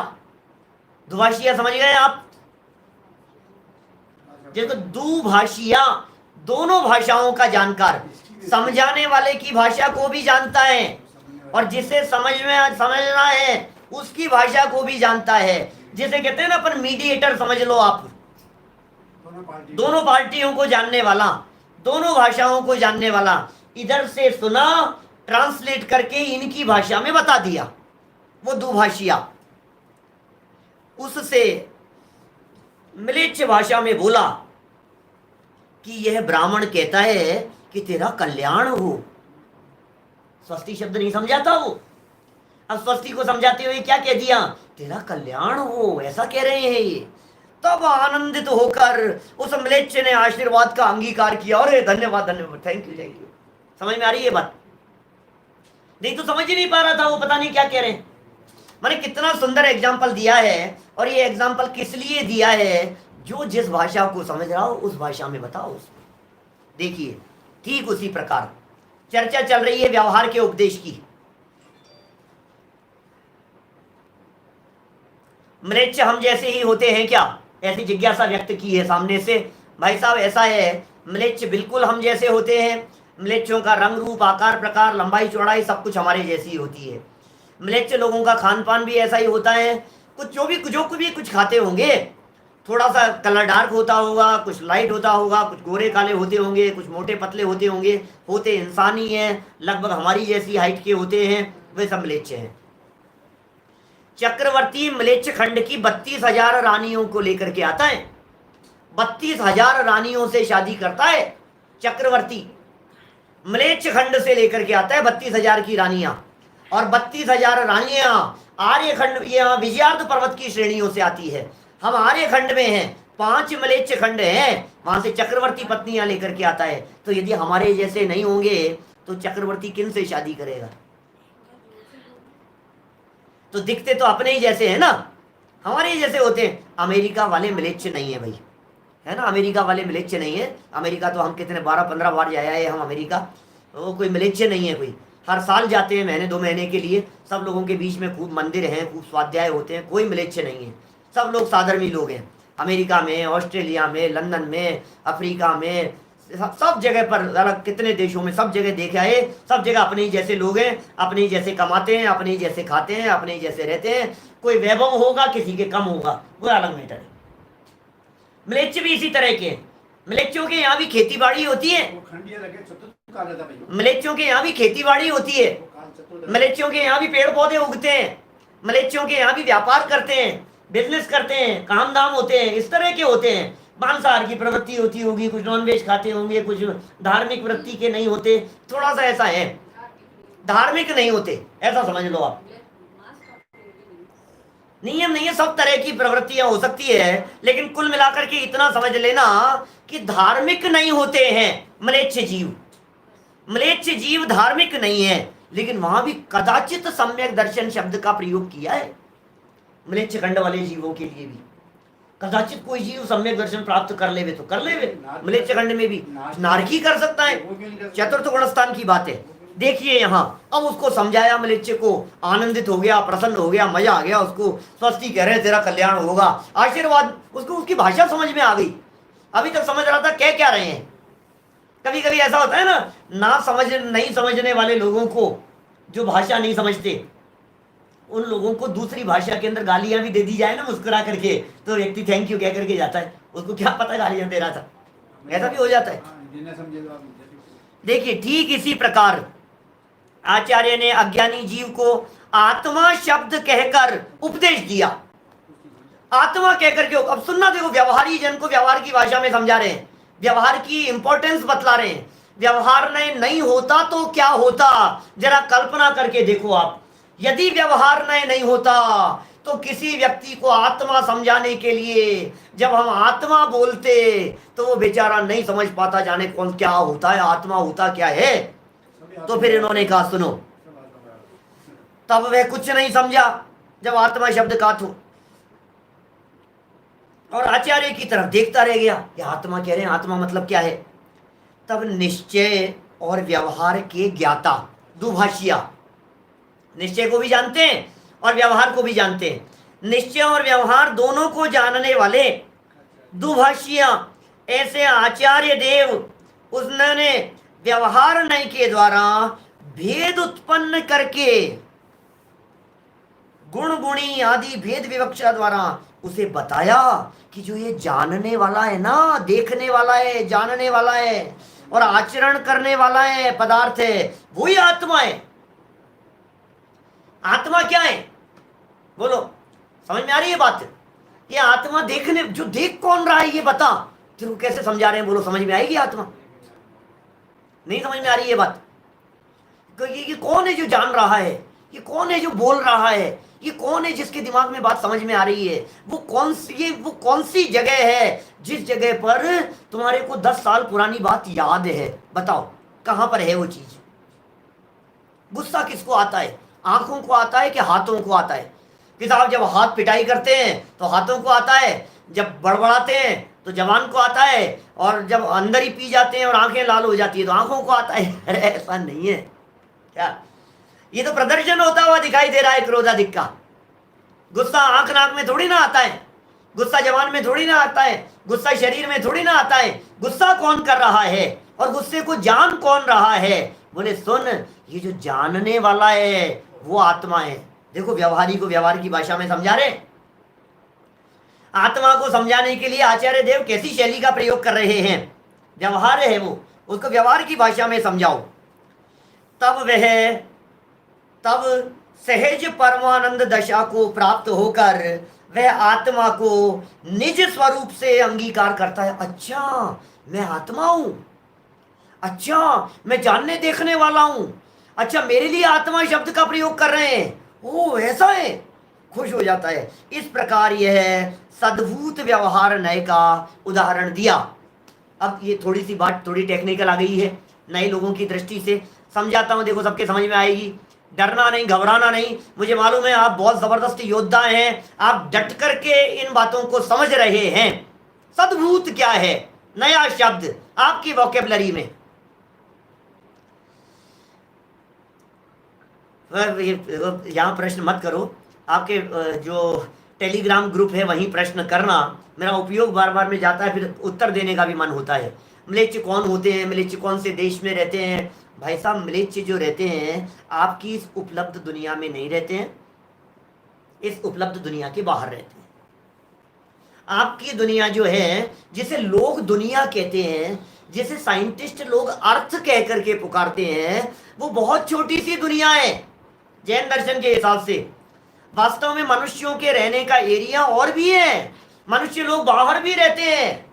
दुभाषिया समझ गए आप? जिसको दुभाषिया, दोनों भाषाओं का जानकार, समझाने वाले की भाषा को भी जानता है और जिसे समझना है उसकी भाषा को भी जानता है। जिसे कहते हैं ना अपन मीडिएटर, समझ लो आप, दोनों पार्टियों को जानने वाला, दोनों भाषाओं को जानने वाला, इधर से सुना, ट्रांसलेट करके इनकी भाषा में बता दिया, वो दुभाषिया। उससे म्लेच्छ भाषा में बोला कि यह ब्राह्मण कहता है कि तेरा कल्याण हो। स्वस्ति शब्द नहीं समझाता वो, अब स्वस्ति को समझाते हुए क्या कह दिया? तेरा कल्याण हो, ऐसा कह रहे हैं ये। तब आनंदित होकर उस म्लेच्छ ने आशीर्वाद का अंगीकार किया। अरे धन्यवाद धन्यवाद, थैंक यू थैंक यू। समझ में आ रही है बात? नहीं तो समझ ही नहीं पा रहा था वो, पता नहीं क्या कह रहे हैं। मैंने कितना सुंदर एग्जाम्पल दिया है, और ये एग्जाम्पल किस लिए दिया है? जो जिस भाषा को समझ रहा हो उस भाषा में बताओ उसको। देखिए ठीक उसी प्रकार चर्चा चल रही है व्यवहार के उपदेश की। म्लेच्छ हम जैसे ही होते हैं क्या? ऐसी जिज्ञासा व्यक्त की है सामने से। भाई साहब ऐसा है, म्लेच्छ बिल्कुल हम जैसे होते हैं। म्लेच्छों का रंग रूप आकार प्रकार लंबाई चौड़ाई सब कुछ हमारे जैसी होती है। म्लेच्छ लोगों का खान पान भी ऐसा ही होता है। कुछ जो भी कुछ खाते होंगे, थोड़ा सा कलर डार्क होता होगा, कुछ लाइट होता होगा, कुछ गोरे काले होते होंगे, कुछ मोटे पतले होते होंगे, होते इंसान ही हैं, लगभग हमारी जैसी हाइट के होते हैं, वे सब म्लेच्छ हैं। चक्रवर्ती म्लेच्छ खंड की 32,000 रानियों को लेकर के आता है। 32,000 रानियों से शादी करता है चक्रवर्ती। म्लेच्छ खंड से लेकर के आता है 32,000 की रानियां, और 32,000 रानियां आर्य खंड, यहाँ विजयार्ध पर्वत की श्रेणियों से आती है। हम आर्य खंड में हैं, 5 म्लेच्छ खंड हैं, वहां से चक्रवर्ती पत्नियां लेकर के आता है। तो यदि हमारे जैसे नहीं होंगे तो चक्रवर्ती किन से शादी करेगा? तो दिखते तो अपने ही जैसे हैं ना, हमारे ही जैसे होते हैं। अमेरिका वाले म्लेच्छ नहीं है भाई, है ना, अमेरिका वाले म्लेच्छ नहीं है। अमेरिका तो हम कितने 12-15 बार जाया है हम अमेरिका, वो कोई म्लेच्छ नहीं है कोई। हर साल जाते हैं महीने 2 महीने के लिए। सब लोगों के बीच में खूब मंदिर हैं, खूब स्वाध्याय होते हैं, कोई म्लेच्छ नहीं है। सब लोग साधर्मी लोग हैं। अमेरिका में, ऑस्ट्रेलिया में, लंदन में, अफ्रीका में, सब जगह पर, अलग कितने देशों में, सब जगह देखा है। सब जगह अपने ही जैसे लोग हैं, अपने ही जैसे कमाते हैं, अपने ही जैसे खाते हैं, अपने ही जैसे रहते हैं। कोई वैभव होगा, किसी के कम होगा, वो अलग मैटर है। म्लेच्छ भी इसी तरह के हैं। म्लेच्छों के यहाँ भी खेती बाड़ी होती है, म्लेच्छों के यहाँ भी खेती बाड़ी होती है, म्लेच्छों के यहाँ भी पेड़ पौधे उगते हैं, म्लेच्छों के यहाँ भी व्यापार करते हैं, बिजनेस करते हैं, काम दाम होते हैं, इस तरह के होते हैं। मांसाहार की प्रवृत्ति होती होगी, कुछ नॉनवेज खाते होंगे, कुछ धार्मिक वृत्ति के नहीं होते, थोड़ा सा ऐसा है, धार्मिक नहीं होते, ऐसा समझ लो आप। नियम नहीं है, सब तरह की प्रवृत्तियां हो सकती है, लेकिन कुल मिलाकर के इतना समझ लेना कि धार्मिक नहीं होते हैं म्लेच्छ जीव। म्लेच्छ जीव धार्मिक नहीं है, लेकिन वहां भी कदाचित सम्यक दर्शन शब्द का प्रयोग किया है म्लेच्छ खंड वाले जीवों के लिए भी। कदाचित कोई जीव सम्यक दर्शन प्राप्त कर लेवे तो कर लेवे, म्लेच्छ खंड में भी नारकी कर सकता है, चतुर्थ गुणस्थान की बात है। देखिए यहाँ अब उसको समझाया, म्लेच्छ को आनंदित हो गया, प्रसन्न हो गया, मजा आ गया उसको। स्वस्ति कह रहे तेरा कल्याण होगा, आशीर्वाद, उसको उसकी भाषा समझ में आ गई। अभी तक समझ रहा था कह क्या रहे हैं। कभी कभी ऐसा होता है ना नहीं समझने वाले लोगों को, जो भाषा नहीं समझते, उन लोगों को दूसरी भाषा के अंदर गालियां भी दे दी जाए ना मुस्कुरा करके, तो व्यक्ति थैंक यू कह करके जाता है, उसको क्या पता गालियां दे रहा था, ऐसा भी हो जाता है। देखिए ठीक इसी प्रकार आचार्य ने अज्ञानी जीव को आत्मा शब्द कहकर उपदेश दिया। आत्मा कहकर के, अब सुनना, देखो व्यवहारी जन को व्यवहार की भाषा में समझा रहे हैं, व्यवहार की इंपॉर्टेंस बतला रहे हैं। व्यवहार नहीं होता तो क्या होता, जरा कल्पना करके देखो आप, यदि व्यवहार नहीं होता तो किसी व्यक्ति को आत्मा समझाने के लिए जब हम आत्मा बोलते तो वो बेचारा नहीं समझ पाता, जाने कौन क्या होता है, आत्मा होता क्या है। तो फिर इन्होंने कहा सुनो, तब वह कुछ नहीं समझा जब आत्मा शब्द का तो, और आचार्य की तरफ देखता रह गया, ये आत्मा कह रहे हैं, आत्मा मतलब क्या है। तब निश्चय और व्यवहार के ज्ञाता दुभाषिया, निश्चय को भी जानते हैं और व्यवहार को भी जानते हैं, निश्चय और व्यवहार दोनों को जानने वाले दुभाषिया ऐसे आचार्य देव, उसने व्यवहार नय के द्वारा भेद उत्पन्न करके, गुण गुणी आदि भेद विवक्षा द्वारा उसे बताया कि जो ये जानने वाला है ना, देखने वाला है, जानने वाला है और आचरण करने वाला है पदार्थ है, वही आत्मा है। आत्मा क्या है बोलो, समझ में आ रही है बात? ये आत्मा देखने, जो देख कौन रहा है ये बता, तेरे को कैसे समझा रहे हैं, बोलो समझ में आएगी आत्मा? नहीं समझ में आ रही है बात? ये कौन है जो जान रहा है, ये कौन है जो बोल रहा है, ये कौन है जिसके दिमाग में बात समझ में आ रही है, वो कौन सी जगह है जिस जगह पर तुम्हारे को 10 साल पुरानी बात याद है, बताओ कहां पर है वो चीज? गुस्सा किसको आता है, आंखों को आता है कि हाथों को आता है? कि साहब जब हाथ पिटाई करते हैं तो हाथों को आता है, जब बड़बड़ाते हैं तो जवान को आता है, और जब अंदर ही पी जाते हैं और आंखें लाल हो जाती है तो आंखों को आता है। अरे ऐसा नहीं है क्या? ये तो प्रदर्शन होता हुआ दिखाई दे रहा है क्रोधाधिक का। गुस्सा आंख नाक में थोड़ी ना आता है, गुस्सा जवान में थोड़ी ना आता है, गुस्सा शरीर में थोड़ी ना आता है। गुस्सा कौन कर रहा है और गुस्से को जान कौन रहा है? बोले सुन, ये जो जानने वाला है वो आत्मा है। देखो व्यवहारी को व्यवहार की भाषा में समझा रहे। आत्मा को समझाने के लिए आचार्य देव कैसी शैली का प्रयोग कर रहे हैं? व्यवहार है वो, उसको व्यवहार की भाषा में समझाओ। तब सहज परमानंद दशा को प्राप्त होकर वह आत्मा को निज स्वरूप से अंगीकार करता है। अच्छा मैं आत्मा हूं, अच्छा मैं जानने देखने वाला हूं, अच्छा मेरे लिए आत्मा शब्द का प्रयोग कर रहे हैं, ओ ऐसा है, खुश हो जाता है। इस प्रकार यह सद्भूत व्यवहार नय का उदाहरण दिया। अब ये थोड़ी सी बात थोड़ी टेक्निकल आ गई है, नए लोगों की दृष्टि से समझाता हूं, देखो सबके समझ में आएगी। डरना नहीं, घबराना नहीं, मुझे मालूम है आप बहुत जबरदस्त योद्धा हैं, आप डट करके इन बातों को समझ रहे हैं। सद्भूत क्या है, नया शब्द आपकी वोकेबलरी में। यहां प्रश्न मत करो, आपके जो टेलीग्राम ग्रुप है वहीं प्रश्न करना, मेरा उपयोग बार बार में जाता है, फिर उत्तर देने का भी मन होता है। म्लेच्छ कौन होते हैं, म्लेच्छ कौन से देश में रहते हैं? भाई साहब म्लेच्छ जो रहते हैं आपकी इस उपलब्ध दुनिया में नहीं रहते हैं, इस उपलब्ध दुनिया के बाहर रहते हैं। आपकी दुनिया जो है, जिसे लोग दुनिया कहते हैं, जिसे साइंटिस्ट लोग अर्थ कह करके पुकारते हैं, वो बहुत छोटी सी दुनिया है जैन दर्शन के हिसाब से। वास्तव में मनुष्यों के रहने का एरिया और भी है, मनुष्य लोग बाहर भी रहते हैं।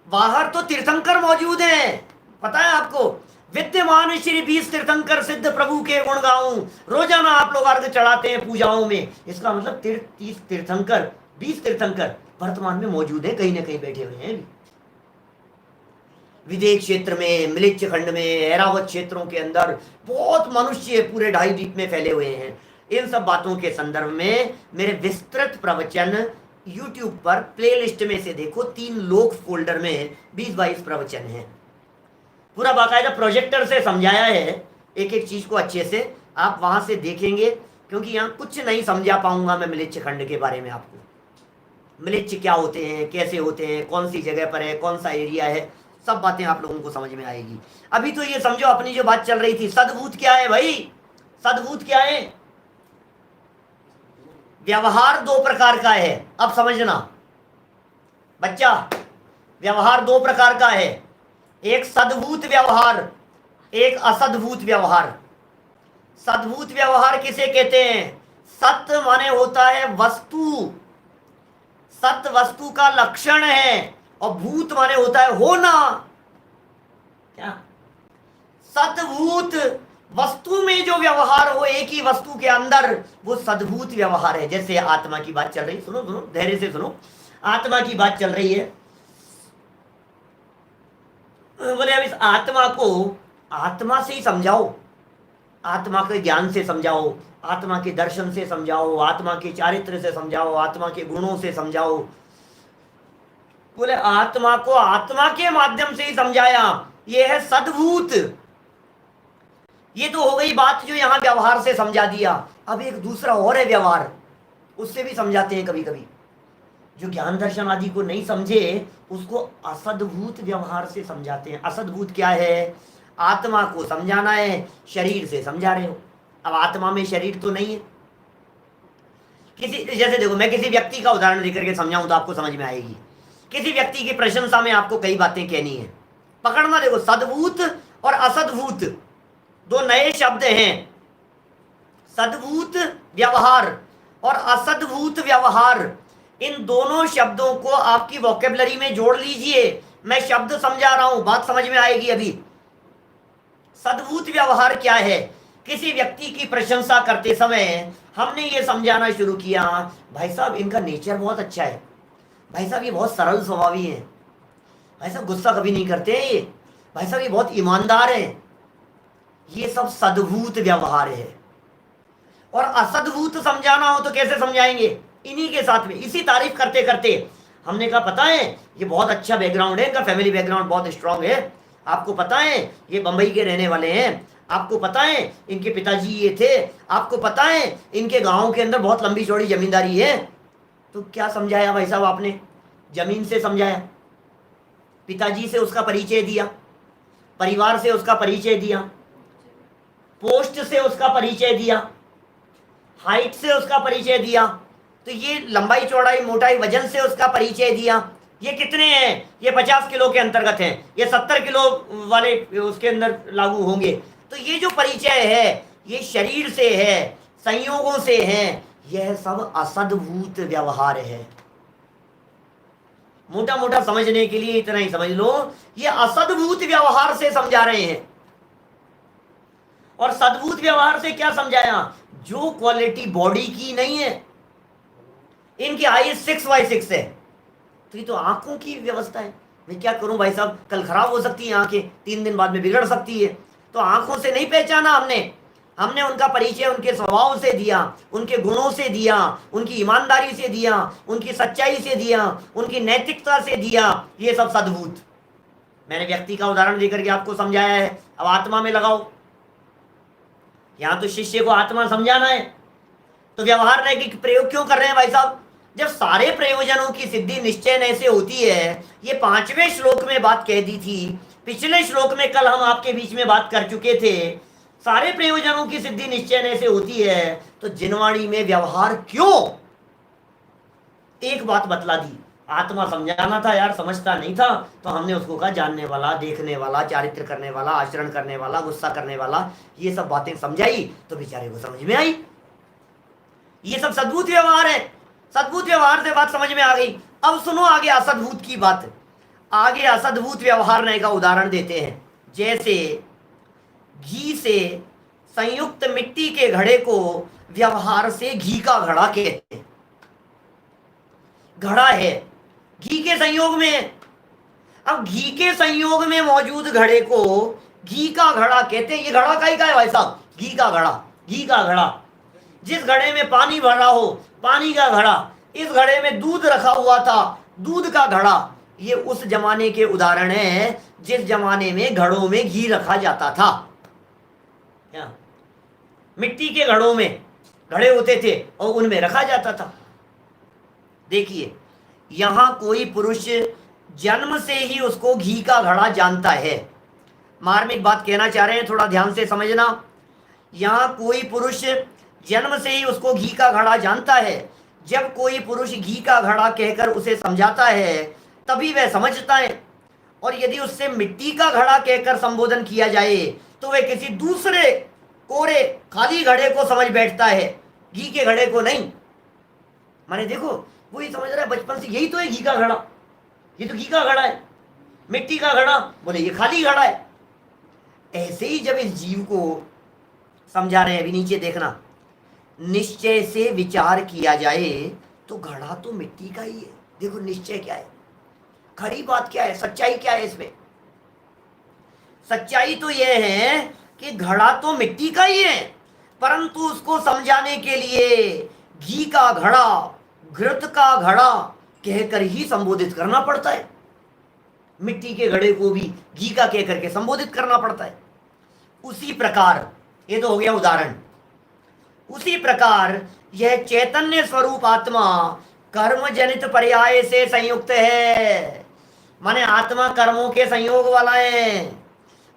बाहर तो तीर्थंकर मौजूद हैं, पता है आपको? विद्यमान श्री 20 तीर्थंकर सिद्ध प्रभु के गुण गाऊं, रोजाना आप लोग अर्घ चढ़ाते हैं पूजाओं में। इसका मतलब 30 तीर्थंकर, 20 तीर्थंकर वर्तमान में मौजूद है, कहीं ना कहीं बैठे हुए हैं। विदेश क्षेत्र में, मिलिच्छ खंड में, ऐरावत क्षेत्रों के अंदर बहुत मनुष्य पूरे 2.5 द्वीप में फैले हुए हैं। इन सब बातों के संदर्भ में मेरे विस्तृत प्रवचन YouTube पर प्लेलिस्ट में से देखो, 3 लोक फोल्डर में 20-22 प्रवचन हैं। पूरा बाकायदा प्रोजेक्टर से समझाया है एक एक चीज को अच्छे से, आप वहां से देखेंगे, क्योंकि यहाँ कुछ नहीं समझा पाऊंगा मैं मिलिच्छ खंड के बारे में। आपको मिलिच्छ क्या होते हैं, कैसे होते हैं, कौन सी जगह पर है, कौन सा एरिया है, सब बातें आप लोगों को समझ में आएगी। अभी तो ये समझो अपनी जो बात चल रही थी, सद्भूत क्या है भाई? सद्भूत क्या है? व्यवहार दो प्रकार का है। अब समझना बच्चा, व्यवहार दो प्रकार का है, एक सद्भूत व्यवहार, एक असद्भूत व्यवहार। सद्भूत व्यवहार किसे कहते हैं? सत्य माने होता है वस्तु, सत्य वस्तु का लक्षण है, और भूत माने होता है होना। क्या? सद्भूत वस्तु में जो व्यवहार हो एक ही वस्तु के अंदर, वो सद्भूत व्यवहार है। जैसे आत्मा की बात चल रही, सुनो सुनो धैर्य से सुनो, आत्मा की बात चल रही है। बोले अब इस आत्मा को आत्मा से ही समझाओ, आत्मा के ज्ञान से समझाओ, आत्मा के दर्शन से समझाओ, आत्मा के चारित्र से समझाओ, आत्मा के गुणों से समझाओ। बोले आत्मा को आत्मा के माध्यम से ही समझाया, ये है सद्भूत। ये तो हो गई बात जो यहां व्यवहार से समझा दिया। अब एक दूसरा और है व्यवहार, उससे भी समझाते हैं कभी कभी। जो ज्ञान दर्शन आदि को नहीं समझे उसको असद्भूत व्यवहार से समझाते हैं। असद्भूत क्या है? आत्मा को समझाना है, शरीर से समझा रहे हो। अब आत्मा में शरीर तो नहीं है। किसी जैसे देखो, मैं किसी व्यक्ति का उदाहरण देकर के समझाऊं तो आपको समझ में आएगी। किसी व्यक्ति की प्रशंसा में आपको कई बातें कहनी है, पकड़ना। देखो, सद्भूत और असद्भूत दो नए शब्द हैं। सद्भूत व्यवहार और असद्भूत व्यवहार, इन दोनों शब्दों को आपकी वोकेबलरी में जोड़ लीजिए। मैं शब्द समझा रहा हूं, बात समझ में आएगी अभी। सद्भूत व्यवहार क्या है? किसी व्यक्ति की प्रशंसा करते समय हमने ये समझाना शुरू किया, भाई साहब इनका नेचर बहुत अच्छा है, भाई साहब ये बहुत सरल स्वभावी है, भाई साहब गुस्सा कभी नहीं करते हैं ये, भाई साहब ये बहुत ईमानदार है। ये सब सद्भूत व्यवहार है। और असद्भूत समझाना हो तो कैसे समझाएंगे? इन्हीं के साथ में, इसी तारीफ करते करते हमने कहा पता है ये बहुत अच्छा बैकग्राउंड है, इनका फैमिली बैकग्राउंड बहुत स्ट्रांग है, आपको पता है ये बंबई के रहने वाले हैं, आपको पता है इनके पिताजी ये थे, आपको पता है इनके गांव के अंदर बहुत लंबी चौड़ी जमींदारी है। तो क्या समझाया भाई साहब आपने? जमीन से समझाया, पिताजी से उसका परिचय दिया, परिवार से उसका परिचय दिया, पोस्ट से उसका परिचय दिया, हाइट से उसका परिचय दिया। तो ये लंबाई चौड़ाई मोटाई वजन से उसका परिचय दिया। ये कितने हैं? ये 50 किलो के अंतर्गत हैं, ये 70 किलो वाले उसके अंदर लागू होंगे। तो ये जो परिचय है ये शरीर से है, संयोगों से है। यह सब असद्भूत व्यवहार है। मोटा मोटा समझने के लिए इतना ही समझ लो, ये असद्भूत व्यवहार से समझा रहे हैं। और सद्भूत व्यवहार से क्या समझाया? जो क्वालिटी बॉडी की नहीं है, इनकी आईज 6/6 है, तो ये तो आंखों की व्यवस्था है। मैं क्या करूं भाई साहब, कल खराब हो सकती है आंखें, 3 दिन बाद में बिगड़ सकती है। तो आंखों से नहीं पहचाना हमने उनका परिचय उनके स्वभाव से दिया, उनके गुणों से दिया, उनकी ईमानदारी से दिया, उनकी सच्चाई से दिया, उनकी नैतिकता से दिया। ये सब सद्भूत। मैंने व्यक्ति का उदाहरण देकर के आपको समझाया है। अब आत्मा में लगाओ। यहां तो शिष्य को आत्मा समझाना है, तो व्यवहार रैखिक प्रयोग क्यों कर रहे हैं भाई साहब? जब सारे प्रयोजनों की सिद्धि निश्चय से होती है। ये 5वें श्लोक में बात कह दी थी, पिछले श्लोक में कल हम आपके बीच में बात कर चुके थे। सारे प्रयोजनों की सिद्धि निश्चय से होती है, तो जिनवाणी में व्यवहार क्यों? एक बात बतला दी, आत्मा समझाना था यार, समझता नहीं था, तो हमने उसको कहा जानने वाला, देखने वाला, चारित्र करने वाला, आचरण करने वाला, गुस्सा करने वाला। ये सब बातें समझाई तो बेचारे को समझ में आई। ये सब सद्भूत व्यवहार है। सद्भूत व्यवहार से बात समझ में आ गई। अब सुनो आगे असद्भूत की बात। आगे असद्भूत व्यवहार का उदाहरण देते हैं। जैसे घी से संयुक्त मिट्टी के घड़े को व्यवहार से घी का घड़ा कहते हैं। घड़ा है घी के संयोग में। अब घी के संयोग में मौजूद घड़े को घी का घड़ा कहते हैं। ये घड़ा का ही का है भाई साहब? घी का घड़ा। घी का घड़ा, जिस घड़े में पानी भरा हो, पानी का घड़ा। इस घड़े में दूध रखा हुआ था, दूध का घड़ा। ये उस जमाने के उदाहरण है जिस जमाने में घड़ों में घी रखा जाता था। क्या? मिट्टी के घड़ों में घड़े होते थे और उनमें रखा जाता था। देखिए, यहां कोई पुरुष जन्म से ही उसको घी का घड़ा जानता है। मार्मिक बात कहना चाह रहे हैं, थोड़ा ध्यान से समझना। यहां कोई पुरुष जन्म से ही उसको घी का घड़ा जानता है। जब कोई पुरुष घी का घड़ा कहकर उसे समझाता है तभी वह समझता है, और यदि उससे मिट्टी का घड़ा कहकर संबोधन किया जाए तो वह किसी दूसरे कोरे खाली घड़े को समझ बैठता है, घी के घड़े को नहीं। माने देखो, वो ये समझ रहा है बचपन से यही तो है घी का घड़ा, ये तो घी का घड़ा है। मिट्टी का घड़ा बोले ये खाली घड़ा है। ऐसे ही जब इस जीव को समझा रहे हैं, अभी नीचे देखना, निश्चय से विचार किया जाए तो घड़ा तो मिट्टी का ही है। देखो निश्चय क्या है, खरी बात क्या है, सच्चाई क्या है इसमें। सच्चाई तो यह है कि घड़ा तो मिट्टी का ही है, परंतु उसको समझाने के लिए घी का घड़ा, घृत का घड़ा कहकर ही संबोधित करना पड़ता है। मिट्टी के घड़े को भी घी का कहकर के संबोधित करना पड़ता है। उसी प्रकार, ये तो हो गया उदाहरण, उसी प्रकार यह चैतन्य स्वरूप आत्मा कर्म जनित पर्याय से संयुक्त है। माने आत्मा कर्मों के संयोग वाला है।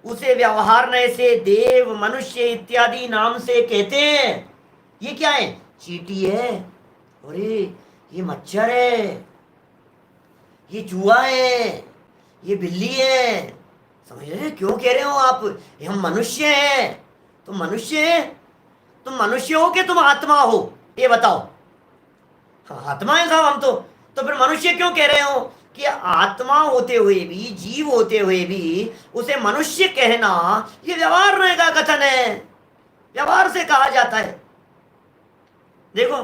उसे व्यवहारने से देव, मनुष्य इत्यादि नाम से कहते हैं। ये क्या है? चींटी है, अरे ये मच्छर है, ये चूहा है, ये बिल्ली है। समझ रहे क्यों कह रहे हो आप? हम मनुष्य हैं। तुम मनुष्य है, तुम मनुष्य हो कि तुम आत्मा हो? ये बताओ। हाँ, आत्मा है साहब हम तो फिर मनुष्य क्यों कह रहे हो? कि आत्मा होते हुए भी, जीव होते हुए भी उसे मनुष्य कहना ये व्यवहार का कथन है, व्यवहार से कहा जाता है। देखो,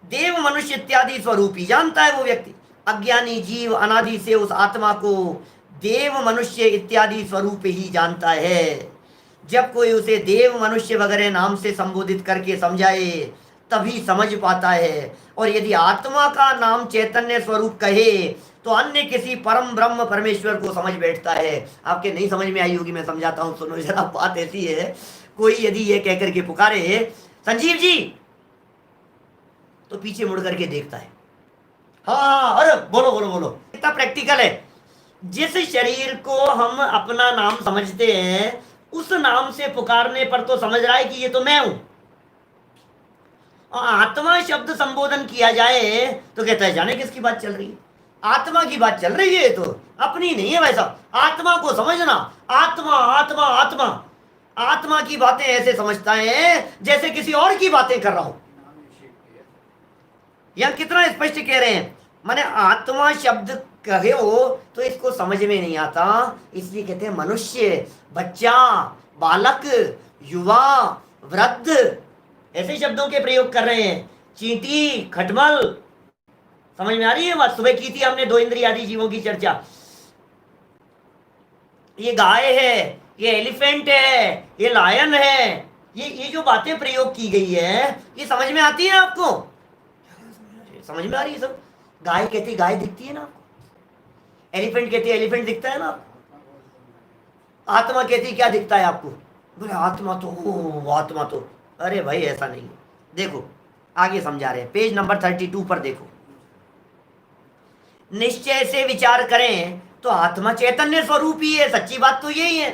देव, मनुष्य इत्यादि स्वरूप ही जानता है वो व्यक्ति। अज्ञानी जीव अनादि से उस आत्मा को देव, मनुष्य इत्यादि स्वरूप ही जानता है। जब कोई उसे देव, मनुष्य वगैरह नाम से संबोधित करके समझाए तभी समझ पाता है। और यदि आत्मा का नाम चैतन्य स्वरूप कहे तो अन्य किसी परम ब्रह्म परमेश्वर को समझ बैठता है। आपके नहीं समझ में आई होगी, मैं समझाता हूं, सुनो जरा। बात ऐसी है, कोई यदि ये कहकर के पुकारे संजीव जी, तो पीछे मुड़ करके देखता है। हाँ, अरे बोलो बोलो बोलो। कितना प्रैक्टिकल है। जिस शरीर को हम अपना नाम समझते हैं उस नाम से पुकारने पर तो समझ रहा है कि ये तो मैं हूं। आत्मा शब्द संबोधन किया जाए तो कहता है जाने किसकी बात चल रही है, आत्मा की बात चल रही है, तो अपनी नहीं है। वैसा आत्मा को समझना, आत्मा आत्मा आत्मा, आत्मा की बातें ऐसे समझता है जैसे किसी और की बातें कर रहा हूं। यहां कितना स्पष्ट कह रहे हैं। माने आत्मा शब्द कहे हो तो इसको समझ में नहीं आता, इसलिए कहते हैं मनुष्य, बच्चा, बालक, युवा, वृद्ध, ऐसे शब्दों के प्रयोग कर रहे हैं। चींटी, खटमल, समझ में आ रही है बात? सुबह की थी हमने दो इंद्रिय आदि जीवों की चर्चा। ये गाय है, ये एलिफेंट है, ये लायन है, ये जो बातें प्रयोग की गई है ये समझ में आती है आपको? समझ में आ रही है सब? गाय कहती गाय दिखती है ना आपको, एलिफेंट कहती है एलिफेंट दिखता है ना आपको, आत्मा कहती क्या दिखता है आपको? बोले आत्मा तो आत्मा तो, अरे भाई ऐसा नहीं है। देखो आगे समझा रहे हैं, पेज नंबर 32 पर देखो। निश्चय से विचार करें तो आत्मा चैतन्य स्वरूप ही है। सच्ची बात तो यही है,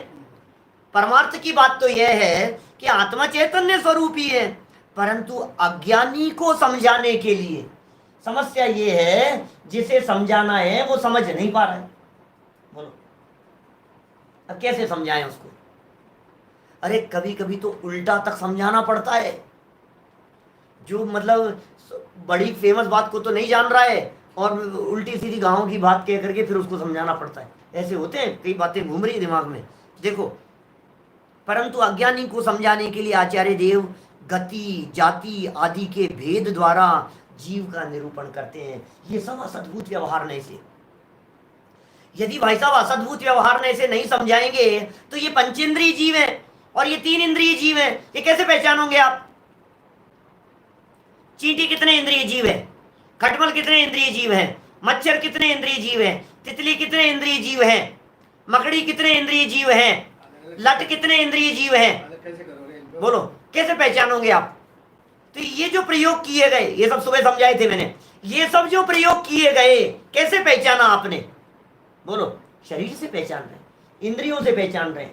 परमार्थ की बात तो यह है कि आत्मा चैतन्य स्वरूप ही है, परंतु अज्ञानी को समझाने के लिए समस्या ये है, जिसे समझाना है वो समझ नहीं पा रहा है। बोलो अब कैसे समझाएं उसको? अरे कभी कभी तो उल्टा तक समझाना पड़ता है। जो मतलब बड़ी फेमस बात को तो नहीं जान रहा है और उल्टी सीधी गाँव की बात कह करके फिर उसको समझाना पड़ता है। ऐसे होते हैं, कई बातें घूम रही दिमाग में। देखो, परंतु अज्ञानी को समझाने के लिए आचार्य देव गति, जाति आदि के भेद द्वारा जीव का निरूपण करते हैं। ये सब असद्भुत व्यवहार से, यदि भाई साहब असद्भुत व्यवहार से नहीं समझाएंगे तो ये पंचेंद्रिय जीव है और ये 3 इंद्रिय जीव है, ये कैसे पहचानोगे आप? चींटी कितने इंद्रिय जीव है? खटमल कितने इंद्रिय जीव है? मच्छर कितने इंद्रिय जीव है? तितली कितने इंद्रिय जीव है? मकड़ी कितने इंद्रिय जीव है? लट कितने इंद्रिय जीव है? बोलो कैसे पहचानोगे आप? तो ये जो प्रयोग किए गए, ये सब सुबह समझाए थे मैंने, ये सब जो प्रयोग किए गए कैसे पहचाना आपने? बोलो, शरीर से पहचान रहे, इंद्रियों से पहचान रहे,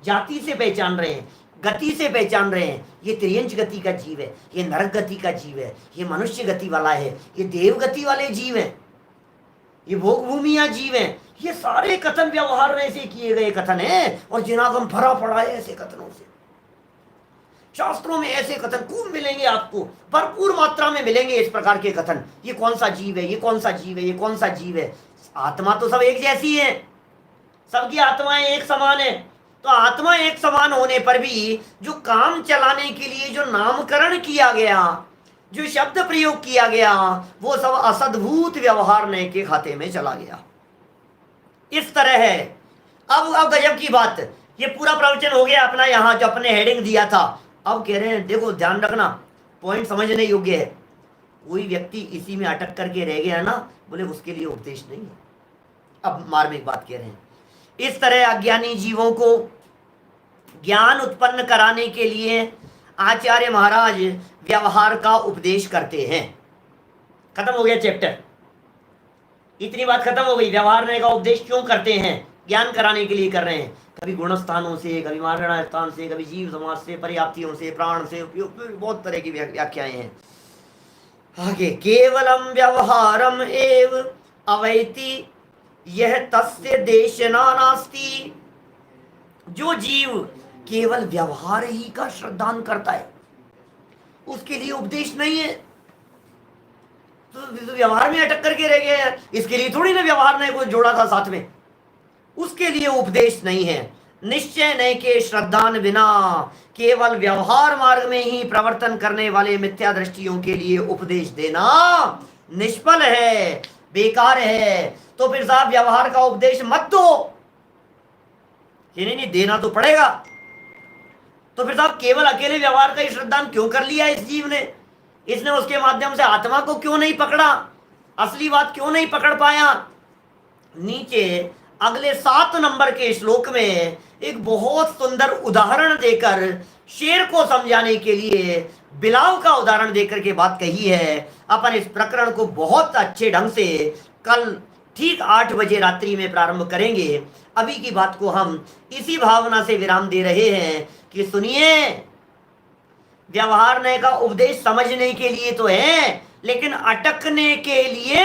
जाति से पहचान रहे, गति से पहचान रहे हैं, ये त्रियंच गति का जीव है, ये नरक गति का जीव है, ये मनुष्य गति वाला है, ये देव गति वाले जीव हैं, ये भोग भूमिया जीव हैं। ये सारे कथन व्यवहार में से किए गए कथन है और जिनागम भरा पड़ा है ऐसे कथनों से। शास्त्रों में ऐसे कथन खूब मिलेंगे, आपको भरपूर मात्रा में मिलेंगे इस प्रकार के कथन। ये कौन सा जीव है, ये कौन सा जीव है, ये कौन सा जीव है। आत्मा तो सब एक जैसी है, सबकी आत्माएं एक समान है। तो आत्मा एक समान होने पर भी जो काम चलाने के लिए जो नामकरण किया गया, जो शब्द प्रयोग किया गया, वो सब असद्भूत व्यवहार नय के खाते में चला गया। इस तरह है। अब गजब की बात, ये पूरा प्रवचन हो गया अपना, यहाँ जो अपने हेडिंग दिया था। अब कह रहे हैं देखो ध्यान रखना, पॉइंट समझने योग्य है। कोई व्यक्ति इसी में अटक करके रह गया ना, बोले उसके लिए उपदेश नहीं है। अब मार्मिक बात कह रहे हैं। इस तरह अज्ञानी जीवों को ज्ञान उत्पन्न कराने के लिए आचार्य महाराज व्यवहार का उपदेश करते हैं। खत्म हो गया चैप्टर, इतनी बात खत्म हो गई। व्यवहार का उपदेश क्यों करते हैं? ज्ञान कराने के लिए कर रहे हैं। कभी गुण स्थानों से, कभी मारण स्थान से, कभी जीव समाज से, पर्याप्तियों से, प्राण से, बहुत तरह की व्याख्याएं हैं। आगे केवलम व्यवहारम एव अवैति यह तस्य देशना नास्ति। जो जीव केवल व्यवहार ही का श्रद्धान करता है उसके लिए उपदेश नहीं है। तो व्यवहार में अटक करके रह गया है, इसके लिए थोड़ी ना व्यवहार ने कोई जोड़ा था साथ में, उसके लिए उपदेश नहीं है। निश्चय नहीं के श्रद्धान बिना केवल व्यवहार मार्ग में ही प्रवर्तन करने वाले मिथ्या दृष्टियों के लिए उपदेश देना निष्फल है, बेकार है। तो फिर साहब व्यवहार का उपदेश मत दो। नहीं, देना तो पड़ेगा। तो फिर साहब केवल अकेले व्यवहार का ही श्रद्धान क्यों कर लिया इस जीव ने? इसने उसके माध्यम से आत्मा को क्यों नहीं पकड़ा? असली बात क्यों नहीं पकड़ पाया? नीचे अगले 7 नंबर के श्लोक में एक बहुत सुंदर उदाहरण देकर शेर को समझाने के लिए बिलाव का उदाहरण देकर के बात कही है। अपन इस प्रकरण को बहुत अच्छे ढंग से कल ठीक 8 बजे रात्रि में प्रारंभ करेंगे। अभी की बात को हम इसी भावना से विराम दे रहे हैं कि सुनिए, व्यवहार नय का उपदेश समझने के लिए तो है, लेकिन अटकने के लिए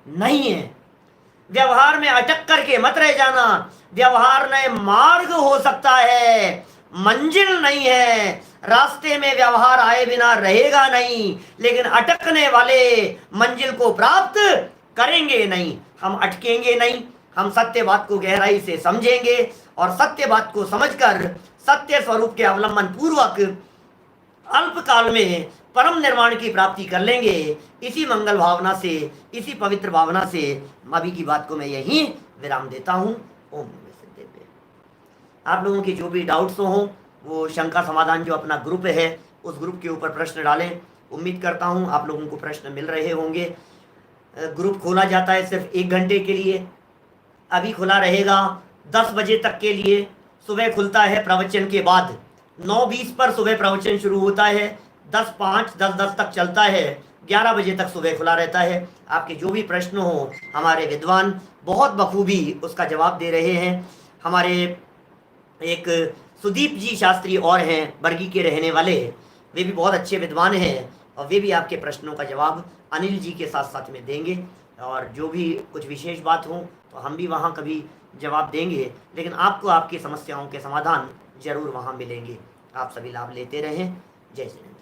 नहीं है। व्यवहार में अटक करके मत रह जाना। व्यवहार नय मार्ग हो सकता है, मंजिल नहीं है। रास्ते में व्यवहार आए बिना रहेगा नहीं, लेकिन अटकने वाले मंजिल को प्राप्त करेंगे नहीं। हम अटकेंगे नहीं, हम सत्य बात को गहराई से समझेंगे और सत्य बात को समझकर सत्य स्वरूप के अवलंबन पूर्वक अल्प काल में परम निर्वाण की प्राप्ति कर लेंगे। इसी मंगल भावना से, इसी पवित्र भावना से अभी की बात को मैं यहीं विराम देता हूँ। ओम नमः सिद्धेभ्य। आप लोगों की जो भी डाउट्स हों वो शंका समाधान जो अपना ग्रुप है उस ग्रुप के ऊपर प्रश्न डालें। उम्मीद करता हूँ आप लोगों को प्रश्न मिल रहे होंगे। ग्रुप खोला जाता है सिर्फ 1 घंटे के लिए, अभी खुला रहेगा 10 बजे तक के लिए। सुबह खुलता है प्रवचन के बाद, 9:20 पर सुबह प्रवचन शुरू होता है, 10:05 10:10 तक चलता है, 11 बजे तक सुबह खुला रहता है। आपके जो भी प्रश्न हो हमारे विद्वान बहुत बखूबी उसका जवाब दे रहे हैं। हमारे एक सुदीप जी शास्त्री और हैं, बरगी के रहने वाले, वे भी बहुत अच्छे विद्वान हैं और वे भी आपके प्रश्नों का जवाब अनिल जी के साथ साथ में देंगे। और जो भी कुछ विशेष बात हो तो हम भी वहाँ कभी जवाब देंगे, लेकिन आपको आपकी समस्याओं के समाधान जरूर वहाँ मिलेंगे। आप सभी लाभ लेते रहें। जय श्री राम।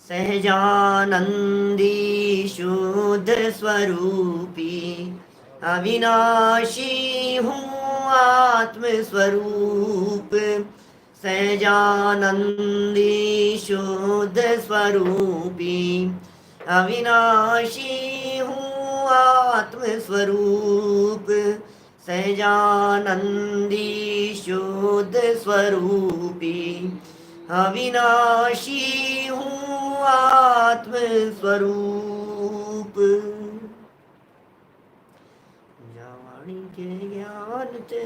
सहजानंदी शुद्ध स्वरूपी अविनाशी हूँ आत्म स्वरूप। सहजानंदी शुद्ध स्वरूपी अविनाशी हूँ आत्म स्वरूप। सहजानंदी शुद्ध स्वरूपी अविनाशी हूँ आत्म स्वरूप। जावाणी के ज्ञान ते